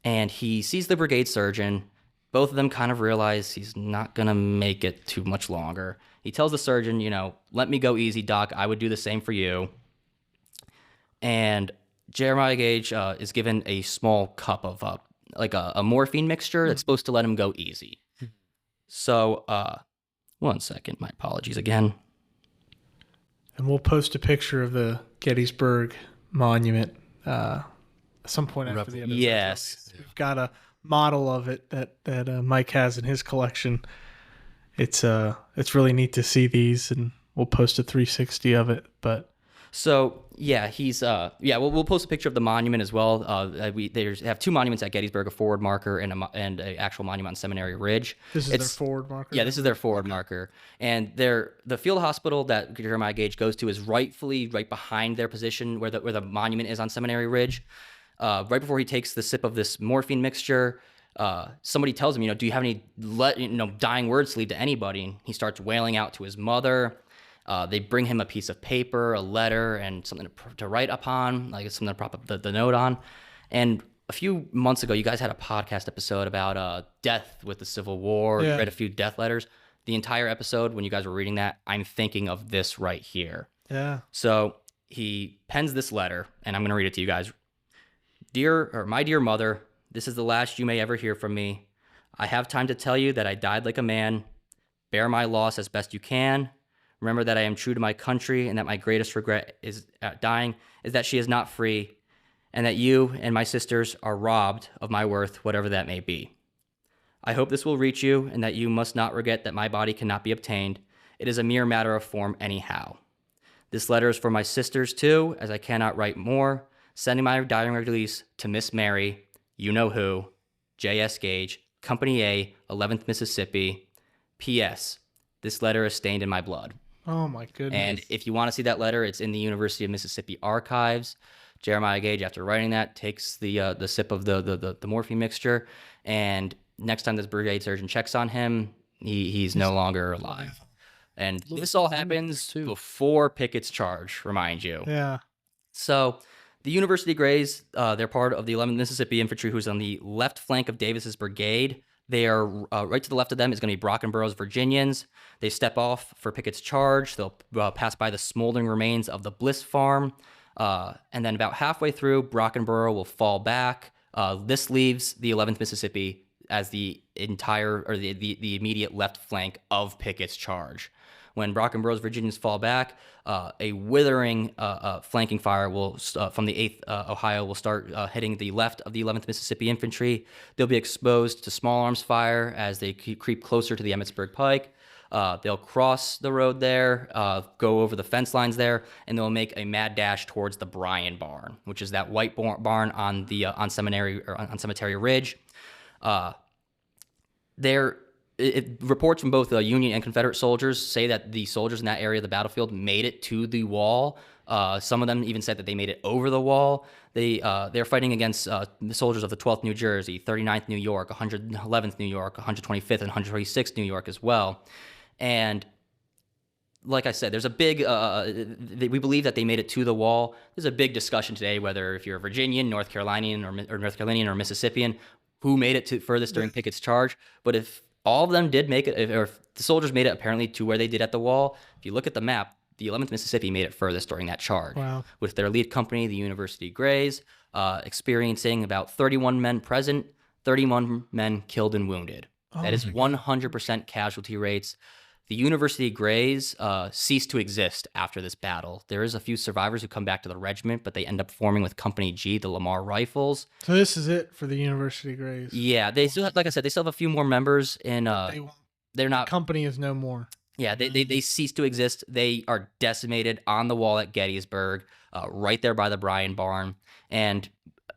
And he sees the brigade surgeon. Both of them kind of realize he's not going to make it too much longer. He tells the surgeon, let me go easy, doc. I would do the same for you. And Jeremiah Gage is given a small cup of a morphine mixture that's supposed to let him go easy. So, one second. My apologies again. And we'll post a picture of the Gettysburg Monument at some point after the episode. Yes. We've got a model of it that Mike has in his collection. It's really neat to see these, and we'll post a 360 of it. But so yeah, he's we'll post a picture of the monument as well. They have two monuments at Gettysburg, a forward marker and an actual monument on Seminary Ridge. This is their forward marker. Yeah, this is their forward marker, and the field hospital that Jeremiah Gage goes to is rightfully right behind their position where the monument is on Seminary Ridge. Right before he takes the sip of this morphine mixture, somebody tells him, do you have any dying words to leave to anybody? And he starts wailing out to his mother. They bring him a piece of paper, a letter, and something to write upon, like something to prop up the note on. And a few months ago, you guys had a podcast episode about death with the Civil War. Yeah. You read a few death letters. The entire episode, when you guys were reading that, I'm thinking of this right here. Yeah. So he pens this letter, and I'm going to read it to you guys. My dear mother, this is the last you may ever hear from me. I have time to tell you that I died like a man. Bear my loss as best you can. Remember that I am true to my country, and that my greatest regret is at dying is that she is not free, and that you and my sisters are robbed of my worth, whatever that may be. I hope this will reach you, and that you must not regret that my body cannot be obtained. It is a mere matter of form anyhow. This letter is for my sisters too, as I cannot write more. Sending my dying release to Miss Mary, you know who, J.S. Gage, Company A, 11th Mississippi. P.S. This letter is stained in my blood. Oh my goodness. And if you want to see that letter, it's in the University of Mississippi archives. Jeremiah Gage, after writing that, takes the sip of the morphine mixture, and next time this brigade surgeon checks on him, he's no longer alive. And this all happens before Pickett's charge, remind you. Yeah. So the University Greys, they're part of the 11th Mississippi Infantry, who's on the left flank of Davis's brigade. They are right to the left of them is going to be Brockenborough's Virginians. They step off for Pickett's charge. They'll pass by the smoldering remains of the Bliss farm. And then about halfway through, Brockenborough will fall back. This leaves the 11th Mississippi as the entire, or the immediate left flank of Pickett's charge. When Brockenborough's Virginians fall back, a withering flanking fire will from the 8th Ohio will start hitting the left of the 11th Mississippi Infantry. They'll be exposed to small arms fire as they creep closer to the Emmitsburg Pike. They'll cross the road there, go over the fence lines there, and they'll make a mad dash towards the Bryan Barn, which is that white barn on the on Cemetery Ridge. Reports from both Union and Confederate soldiers say that the soldiers in that area of the battlefield made it to the wall. Some of them even said that they made it over the wall. They're fighting against the soldiers of the 12th New Jersey, 39th New York, 111th New York, 125th and 126th New York as well. And like I said, there's a big, we believe that they made it to the wall. There's a big discussion today, whether if you're a Virginian, North Carolinian, or North Carolinian or Mississippian, who made it to furthest during Pickett's charge. But if all of them did make it, or if the soldiers made it apparently to where they did at the wall, if you look at the map, the 11th Mississippi made it furthest during that charge. Wow. With their lead company, the University Grays, experiencing about 31 men present, 31 men killed and wounded. That is 100% casualty rates. The University Grays ceased to exist after this battle. There is a few survivors who come back to the regiment, but they end up forming with Company G, the Lamar Rifles. So this is it for the University Grays. Yeah, they still have, like I said, they still have a few more members, and they're not. Company is no more. Yeah, they cease to exist. They are decimated on the wall at Gettysburg, right there by the Bryan Barn. And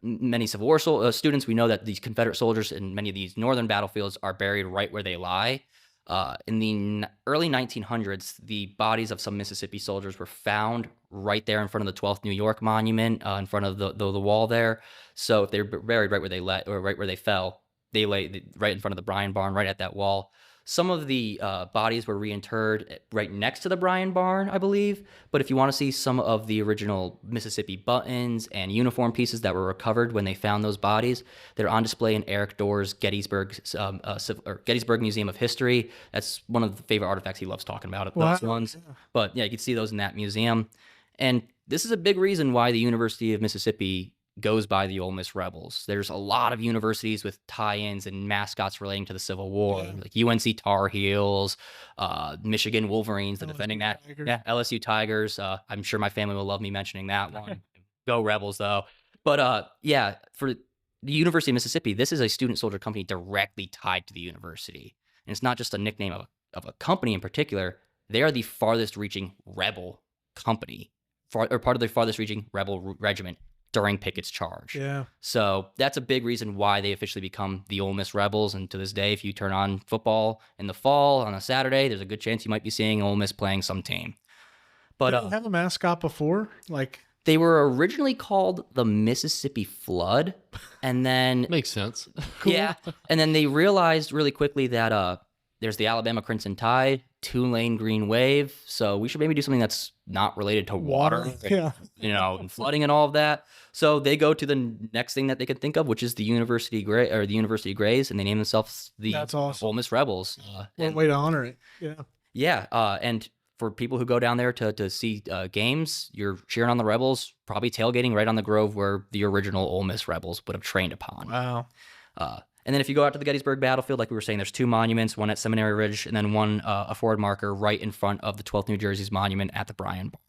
many Civil War students, we know that these Confederate soldiers in many of these northern battlefields are buried right where they lie. In the early 1900s, the bodies of some Mississippi soldiers were found right there in front of the 12th New York Monument, in front of the wall there. So if they're buried right where they fell, they lay right in front of the Bryan Barn, right at that wall. Some of the bodies were reinterred right next to the Bryan Barn, I believe. But if you want to see some of the original Mississippi buttons and uniform pieces that were recovered when they found those bodies, they're on display in Eric Doerr's Gettysburg Museum of History. That's one of the favorite artifacts he loves talking about, those ones. Yeah. But yeah, you can see those in that museum. And this is a big reason why the University of Mississippi goes by the Ole Miss Rebels. There's a lot of universities with tie-ins and mascots relating to the Civil War, like UNC Tar Heels, Michigan Wolverines, the defending that. Yeah, LSU Tigers. I'm sure my family will love me mentioning that one. Go Rebels, though. But yeah, for the University of Mississippi, this is a student soldier company directly tied to the university. And it's not just a nickname of a company in particular. They are the farthest reaching rebel company, or part of the farthest reaching rebel regiment during Pickett's charge. Yeah. So that's a big reason why they officially become the Ole Miss Rebels. And to this day, if you turn on football in the fall on a Saturday, there's a good chance you might be seeing Ole Miss playing some team. But did they have a mascot before? Like, they were originally called the Mississippi Flood, and then makes sense. Cool. Yeah, and then they realized really quickly that there's the Alabama Crimson Tide, Tulane Green Wave, so we should maybe do something that's not related to water, yeah, and flooding and all of that. So they go to the next thing that they could think of, which is the University Grays, and they name themselves the That's awesome. Ole Miss Rebels. Way to honor it. Yeah, yeah, and for people who go down there to see games, you're cheering on the Rebels, probably tailgating right on the grove where the original Ole Miss Rebels would have trained upon. Wow. And then if you go out to the Gettysburg battlefield, like we were saying, there's two monuments, one at Seminary Ridge and then one, a forward marker right in front of the 12th New Jersey's monument at the Bryan Barn.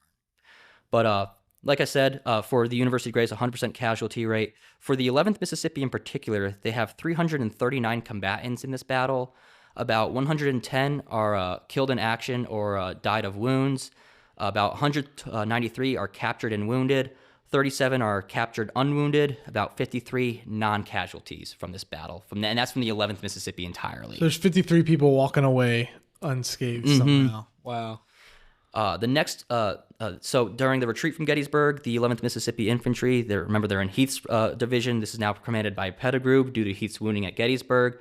But like I said, for the University Grays, 100% casualty rate. For the 11th Mississippi in particular, they have 339 combatants in this battle. About 110 are killed in action or died of wounds. About 193 are captured and wounded. 37 are captured unwounded, about 53 non-casualties from this battle. And that's from the 11th Mississippi entirely. So there's 53 people walking away unscathed somehow. Wow. The next, so during the retreat from Gettysburg, the 11th Mississippi Infantry, they're in Heath's division. This is now commanded by Pettigrew due to Heath's wounding at Gettysburg.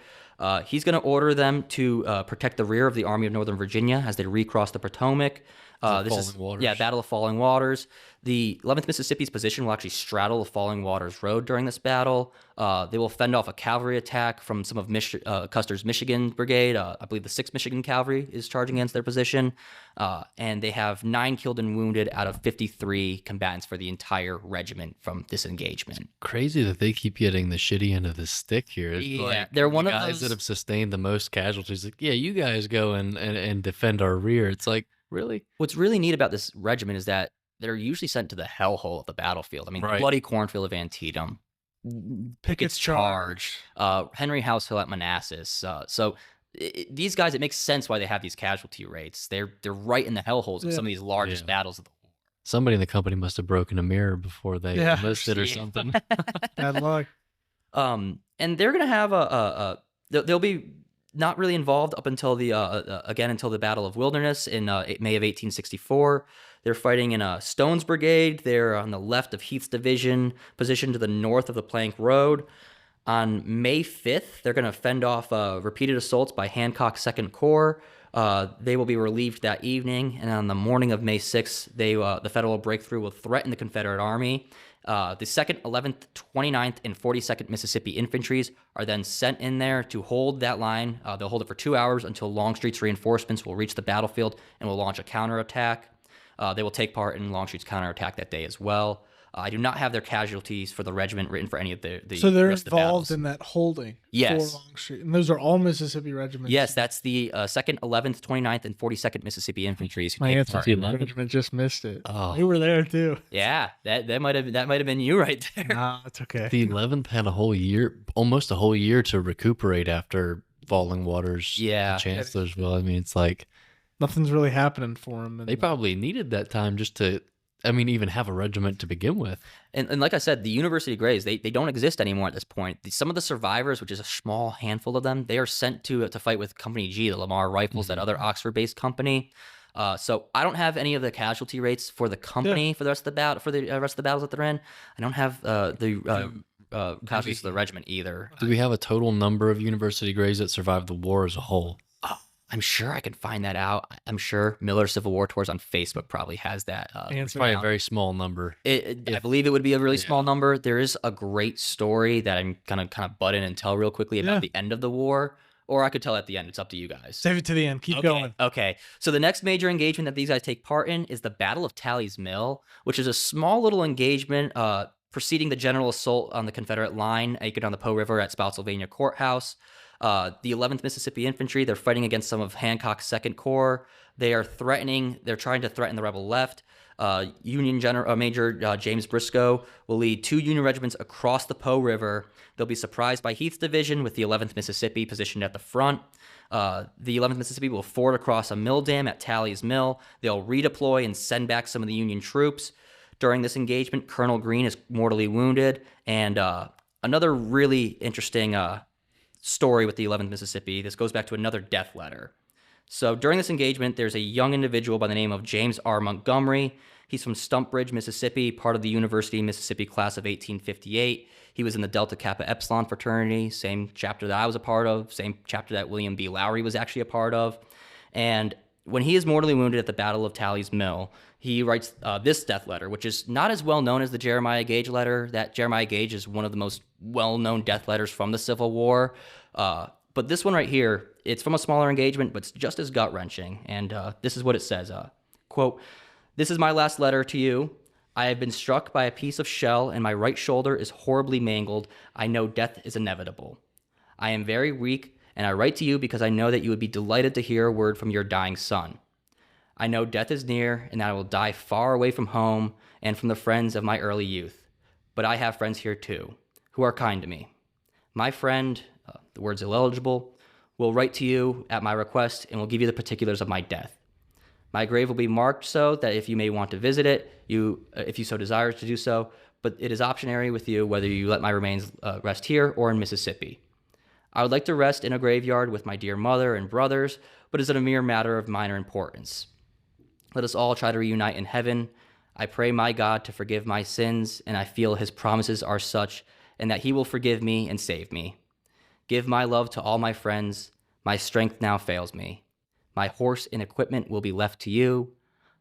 He's going to order them to protect the rear of the Army of Northern Virginia as they recross the Potomac. Battle of Falling Waters. The 11th Mississippi's position will actually straddle the Falling Waters Road during this battle. They will fend off a cavalry attack from some of Custer's Michigan Brigade. I believe the 6th Michigan Cavalry is charging against their position. And they have 9 killed and wounded out of 53 combatants for the entire regiment from this engagement. Crazy that they keep getting the shitty end of the stick here. Yeah, they're one of the guys that have sustained the most casualties. Like, yeah, you guys go and defend our rear. It's like, really? What's really neat about this regiment is that they're usually sent to the hellhole of the battlefield. I mean, right. Bloody Cornfield of Antietam, Pickett's Charge, Henry House Hill at Manassas. These guys, it makes sense why they have these casualty rates. They're right in the hellholes of some of these largest battles of the war. Somebody in the company must have broken a mirror before they enlisted or something. Bad luck. And they're gonna have they'll be not really involved up until until the Battle of Wilderness in May of 1864. They're fighting in Stone's Brigade. They're on the left of Heath's division, positioned to the north of the Plank Road. On May 5th, they're going to fend off repeated assaults by Hancock's 2nd Corps. They will be relieved that evening, and on the morning of May 6th, the Federal breakthrough will threaten the Confederate Army. The 2nd, 11th, 29th, and 42nd Mississippi Infantries are then sent in there to hold that line. They'll hold it for 2 hours until Longstreet's reinforcements will reach the battlefield and will launch a counterattack. They will take part in Longstreet's counterattack that day as well. I do not have their casualties for the regiment written for any of the So they're rest of the involved battles. in that holding Yes. for Longstreet. And those are all Mississippi regiments. Yes, that's the 2nd, 11th, 29th, and 42nd Mississippi Infantry. My answer part in that. regiment just missed it. Oh. You were there too. Yeah, that might have been you right there. Nah, it's okay. The 11th had a whole year, almost a whole year to recuperate after Falling Waters. Yeah. Chancellorsville. I mean, it's like Nothing's really happening for them. they probably needed that time just to, even have a regiment to begin with. And like I said, the University Grays, they don't exist anymore at this point. Some of the survivors, which is a small handful of them, they are sent to fight with Company G, the Lamar Rifles, that other Oxford-based company. So I don't have any of the casualty rates for the company for the rest of the rest of the battles that they're in. I don't have the casualties of the regiment either. Do we have a total number of University Grays that survived the war as a whole? I'm sure I can find that out. I'm sure Miller Civil War Tours on Facebook probably has that. Answer. It's probably a very small number. I believe it would be a really small number. There is a great story that I'm gonna kind of butt in and tell real quickly about the end of the war, or I could tell at the end. It's up to you guys. Save it to the end. Keep going. Okay. So the next major engagement that these guys take part in is the Battle of Talley's Mill, which is a small little engagement preceding the general assault on the Confederate line anchored on the Po River at Spotsylvania Courthouse. The 11th Mississippi Infantry, they're fighting against some of Hancock's 2nd Corps. They're trying to threaten the rebel left. Union Major James Briscoe will lead 2 Union regiments across the Po River. They'll be surprised by Heath's division with the 11th Mississippi positioned at the front. The 11th Mississippi will ford across a mill dam at Talley's Mill. They'll redeploy and send back some of the Union troops. During this engagement, Colonel Greene is mortally wounded. And another really interesting story with the 11th Mississippi. This goes back to another death letter. So during this engagement, there's a young individual by the name of James R. Montgomery. He's from Stumpbridge, Mississippi, part of the University of Mississippi class of 1858. He was in the Delta Kappa Epsilon fraternity, same chapter that I was a part of, same chapter that William B. Lowry was actually a part of. And when he is mortally wounded at the Battle of Talley's Mill, he writes this death letter, which is not as well known as the Jeremiah Gage letter. That Jeremiah Gage is one of the most well-known death letters from the Civil War. But this one right here, it's from a smaller engagement, but it's just as gut-wrenching. And this is what it says. Quote, "This is my last letter to you. I have been struck by a piece of shell and my right shoulder is horribly mangled. I know death is inevitable. I am very weak, and I write to you because I know that you would be delighted to hear a word from your dying son. I know death is near, and that I will die far away from home and from the friends of my early youth. But I have friends here too, who are kind to me. My friend," the word's illegible, "will write to you at my request and will give you the particulars of my death. My grave will be marked so that if you may want to visit it, if you so desire to do so, but it is optionary with you whether you let my remains rest here or in Mississippi. I would like to rest in a graveyard with my dear mother and brothers, but is it a mere matter of minor importance? Let us all try to reunite in heaven. I pray my God to forgive my sins, and I feel his promises are such, and that he will forgive me and save me. Give my love to all my friends. My strength now fails me. My horse and equipment will be left to you.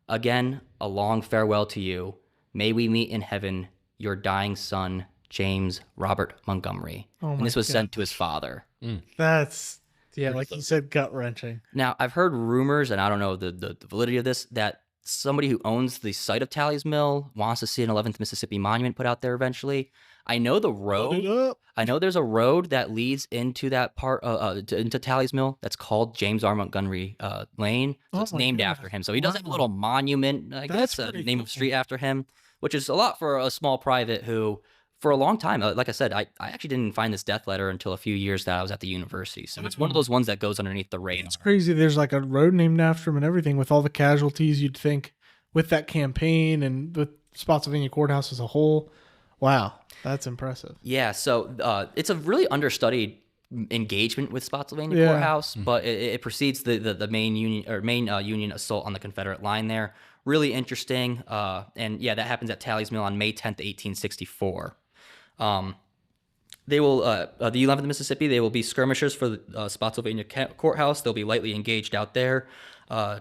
Again, a long farewell to you. May we meet in heaven, your dying son, James Robert Montgomery." And this was sent to his father. That's, like you said, gut-wrenching. Now, I've heard rumors, and I don't know the validity of this, that somebody who owns the site of Talley's Mill wants to see an 11th Mississippi monument put out there eventually. I know the road. I know there's a road that leads into that part, into Talley's Mill. That's called James R. Montgomery Lane. So it's named after him. So he does have a little monument, I guess, name of street after him, which is a lot for a small private who, for a long time, like I said, I actually didn't find this death letter until a few years that I was at the university. So it's one of those ones that goes underneath the radar. It's crazy. There's like a road named after him and everything with all the casualties you'd think with that campaign and with Spotsylvania Courthouse as a whole. Wow, that's impressive. Yeah, so it's a really understudied engagement with Spotsylvania Courthouse, but it precedes the main Union assault on the Confederate line there. Really interesting, and that happens at Talley's Mill on May 10th, 1864. They will, the 11th Mississippi, they will be skirmishers for the Spotsylvania Courthouse. They'll be lightly engaged out there.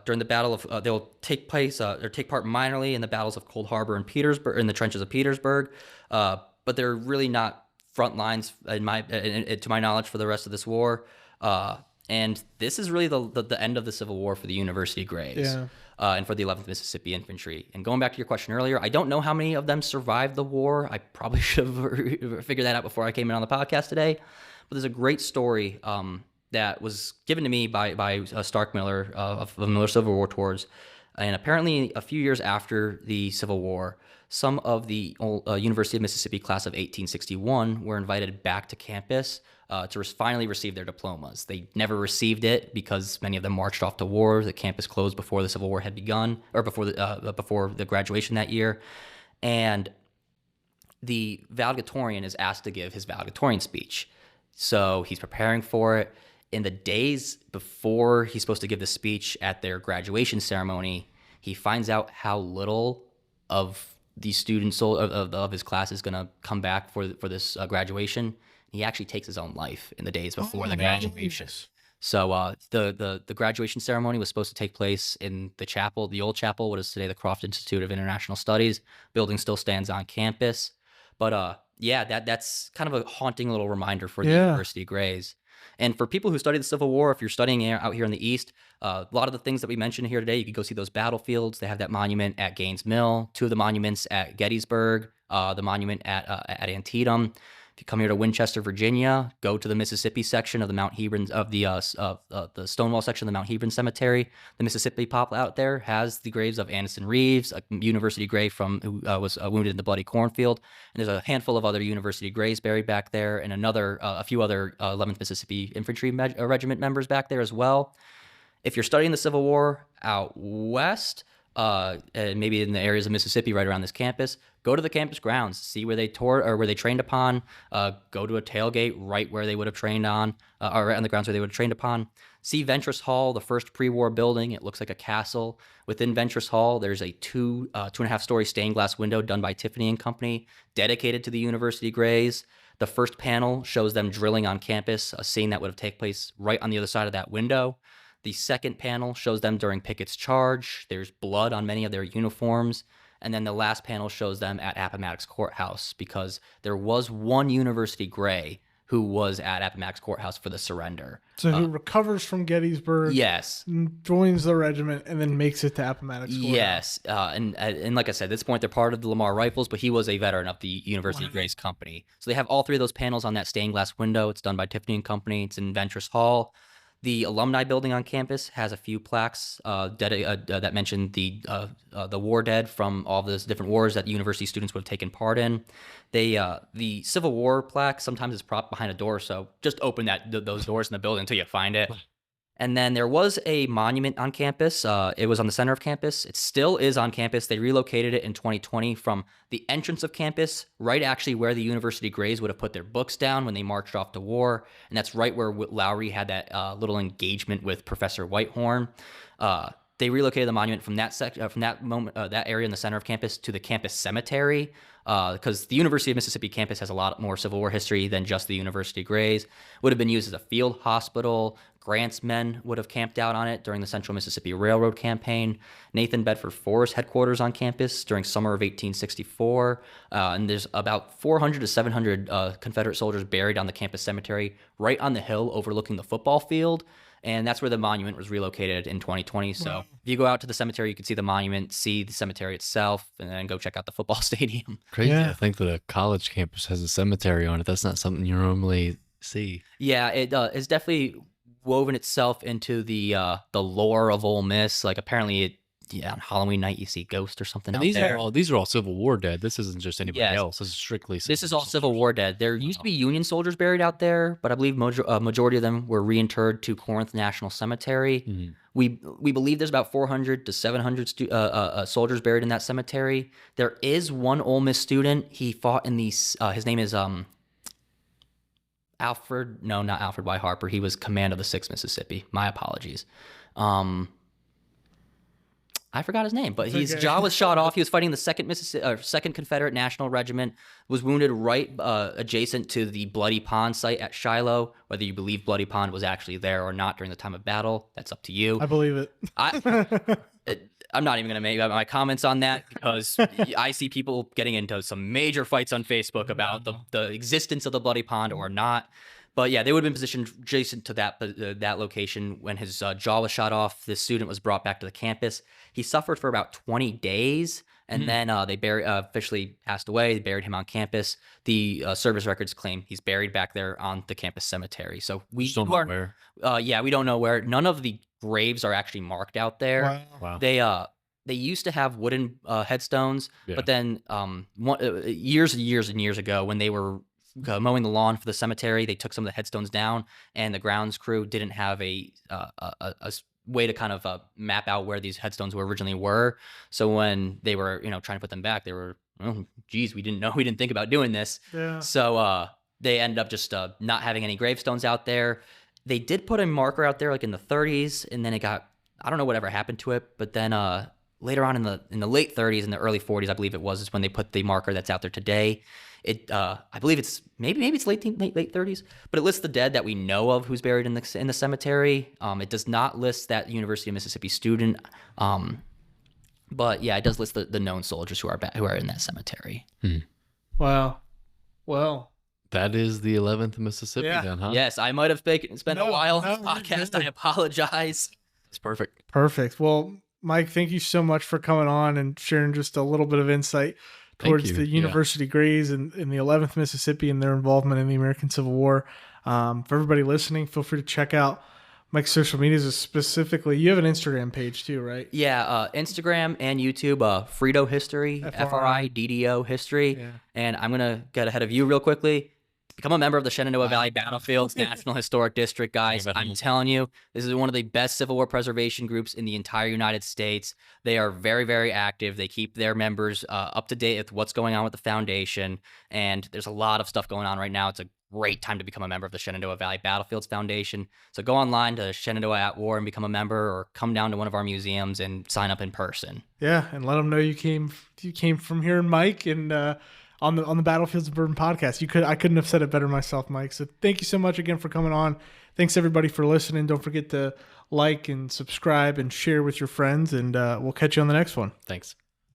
During the battle of, they'll take place or take part minorly in the battles of Cold Harbor and Petersburg, in the trenches of Petersburg. But they're really not front lines, to my knowledge, for the rest of this war. And this is really the end of the Civil War for the University Grays. Yeah. And for the 11th Mississippi Infantry. And going back to your question earlier, I don't know how many of them survived the war. I probably should have figured that out before I came in on the podcast today. But there's a great story that was given to me by Stark Miller of the Miller Civil War Tours. And apparently a few years after the Civil War, some of the University of Mississippi class of 1861 were invited back to campus to finally receive their diplomas. They never received it because many of them marched off to war. The campus closed before the Civil War had begun, or before the graduation that year. And the valedictorian is asked to give his valedictorian speech. So he's preparing for it. In the days before he's supposed to give the speech at their graduation ceremony, he finds out how little of the students of his class is going to come back for this graduation. He actually takes his own life in the days before the graduation. So the graduation ceremony was supposed to take place in the chapel, the old chapel, what is today the Croft Institute of International Studies. Building still stands on campus. But that's kind of a haunting little reminder for the University Grays. And for people who study the Civil War, if you're studying out here in the East, a lot of the things that we mentioned here today, you could go see those battlefields. They have that monument at Gaines Mill, 2 of the monuments at Gettysburg, the monument at Antietam. If you come here to Winchester, Virginia, go to the Mississippi section of the Mount Hebron the Stonewall section of the Mount Hebron Cemetery. The Mississippi plot out there has the graves of Anderson Reeves, a University Gray who was wounded in the Bloody Cornfield, and there's a handful of other University Grays buried back there, and a few other 11th Mississippi Infantry Regiment members back there as well. If you're studying the Civil War out west, and maybe in the areas of Mississippi right around this campus, go to the campus grounds, see where they trained upon, go to a tailgate right where they would have trained on, or right on the grounds where they would have trained upon. See Ventress Hall, the first pre-war building. It looks like a castle. Within Ventress Hall, there's a 2.5-story stained glass window done by Tiffany and Company, dedicated to the University Grays. The first panel shows them drilling on campus, a scene that would have taken place right on the other side of that window. The second panel shows them during Pickett's charge. There's blood on many of their uniforms. And then the last panel shows them at Appomattox Courthouse, because there was one University Gray who was at Appomattox Courthouse for the surrender. So who recovers from Gettysburg, yes, joins the regiment, and then makes it to Appomattox Courthouse. Yes, and like I said, at this point they're part of the Lamar Rifles, but he was a veteran of the University Grays Company. So they have all 3 of those panels on that stained glass window. It's done by Tiffany and Company. It's in Ventress Hall. The alumni building on campus has a few plaques that mention the war dead from all those different wars that university students would have taken part in. The Civil War plaque sometimes is propped behind a door, so just open those doors in the building until you find it. And then there was a monument on campus. It was on the center of campus. It still is on campus. They relocated it in 2020 from the entrance of campus, right actually where the University Grays would have put their books down when they marched off to war. And that's right where Lowry had that little engagement with Professor Whitehorn. They relocated the monument from that that area in the center of campus to the campus cemetery, because the University of Mississippi campus has a lot more Civil War history than just the University Grays. Would have been used as a field hospital. Grant's men would have camped out on it during the Central Mississippi Railroad campaign. Nathan Bedford Forrest headquarters on campus during summer of 1864. And there's about 400 to 700 Confederate soldiers buried on the campus cemetery, right on the hill overlooking the football field. And that's where the monument was relocated in 2020. So if you go out to the cemetery, you can see the monument, see the cemetery itself, and then go check out the football stadium. Crazy to think that a college campus has a cemetery on it. That's not something you normally see. Yeah, it's definitely woven itself into the lore of Ole Miss. Like apparently on Halloween night you see ghosts or something out there. These are all Civil War dead. This isn't just anybody else. This is strictly This is all Civil War dead. There used to be Union soldiers buried out there, but I believe majority of them were reinterred to Corinth National Cemetery. Mm-hmm. We believe there's about 400 to 700 soldiers buried in that cemetery. There is one Ole Miss student. He fought in these. His name is Alfred. No, not Alfred Y. Harper. He was command of the 6th Mississippi. My apologies. I forgot his name, but his okay. jaw was shot off. He was fighting the Second Confederate National Regiment. Was wounded right adjacent to the Bloody Pond site at Shiloh. Whether you believe Bloody Pond was actually there or not during the time of battle, that's up to you. I believe it. I'm not even going to make my comments on that because I see people getting into some major fights on Facebook about the existence of the Bloody Pond or not. But yeah, they would have been positioned adjacent to that location when his jaw was shot off. This student was brought back to the campus. He suffered for about 20 days, and then they officially passed away. They buried him on campus. The service records claim he's buried back there on the campus cemetery. So we Just don't know where. we don't know where. None of the graves are actually marked out there. Wow. They used to have wooden headstones, but then years and years and years ago, when they were mowing the lawn for the cemetery, they took some of the headstones down, and the grounds crew didn't have a way to kind of map out where these headstones originally were. So when they were trying to put them back, they were, oh geez, we didn't think about doing this. Yeah. So they ended up just not having any gravestones out there. They did put a marker out there like in the 30s, and then I don't know whatever happened to it, but then later on in the late 30s and the early 40s, I believe it was, is when they put the marker that's out there today. I believe it's maybe it's late 30s, but it lists the dead that we know of who's buried in the cemetery. It does not list that University of Mississippi student, but yeah, it does list the known soldiers who are in that cemetery. Wow. Well, That is the 11th Mississippi then, huh? Yes, I might have spent a while on this podcast. I apologize. It's perfect. Perfect. Well, Mike, thank you so much for coming on and sharing just a little bit of insight towards you. the University Grays in the 11th Mississippi and their involvement in the American Civil War. For everybody listening, feel free to check out Mike's social medias. Specifically, you have an Instagram page too, right? Yeah, Instagram and YouTube, Friddo History, Friddo History. Yeah. And I'm going to get ahead of you real quickly. Become a member of the Shenandoah Valley Battlefields National Historic District, guys. I'm telling you, this is one of the best Civil War preservation groups in the entire United States. They are very, very active. They keep their members up to date with what's going on with the foundation, and there's a lot of stuff going on right now. It's a great time to become a member of the Shenandoah Valley Battlefields Foundation. So go online to Shenandoah at War and become a member, or come down to one of our museums and sign up in person. Yeah, and let them know you came from hearing Mike and on the Battlefields Bourbon podcast. I couldn't have said it better myself, Mike. So thank you so much again for coming on. Thanks everybody for listening. Don't forget to like and subscribe and share with your friends, and we'll catch you on the next one. Thanks.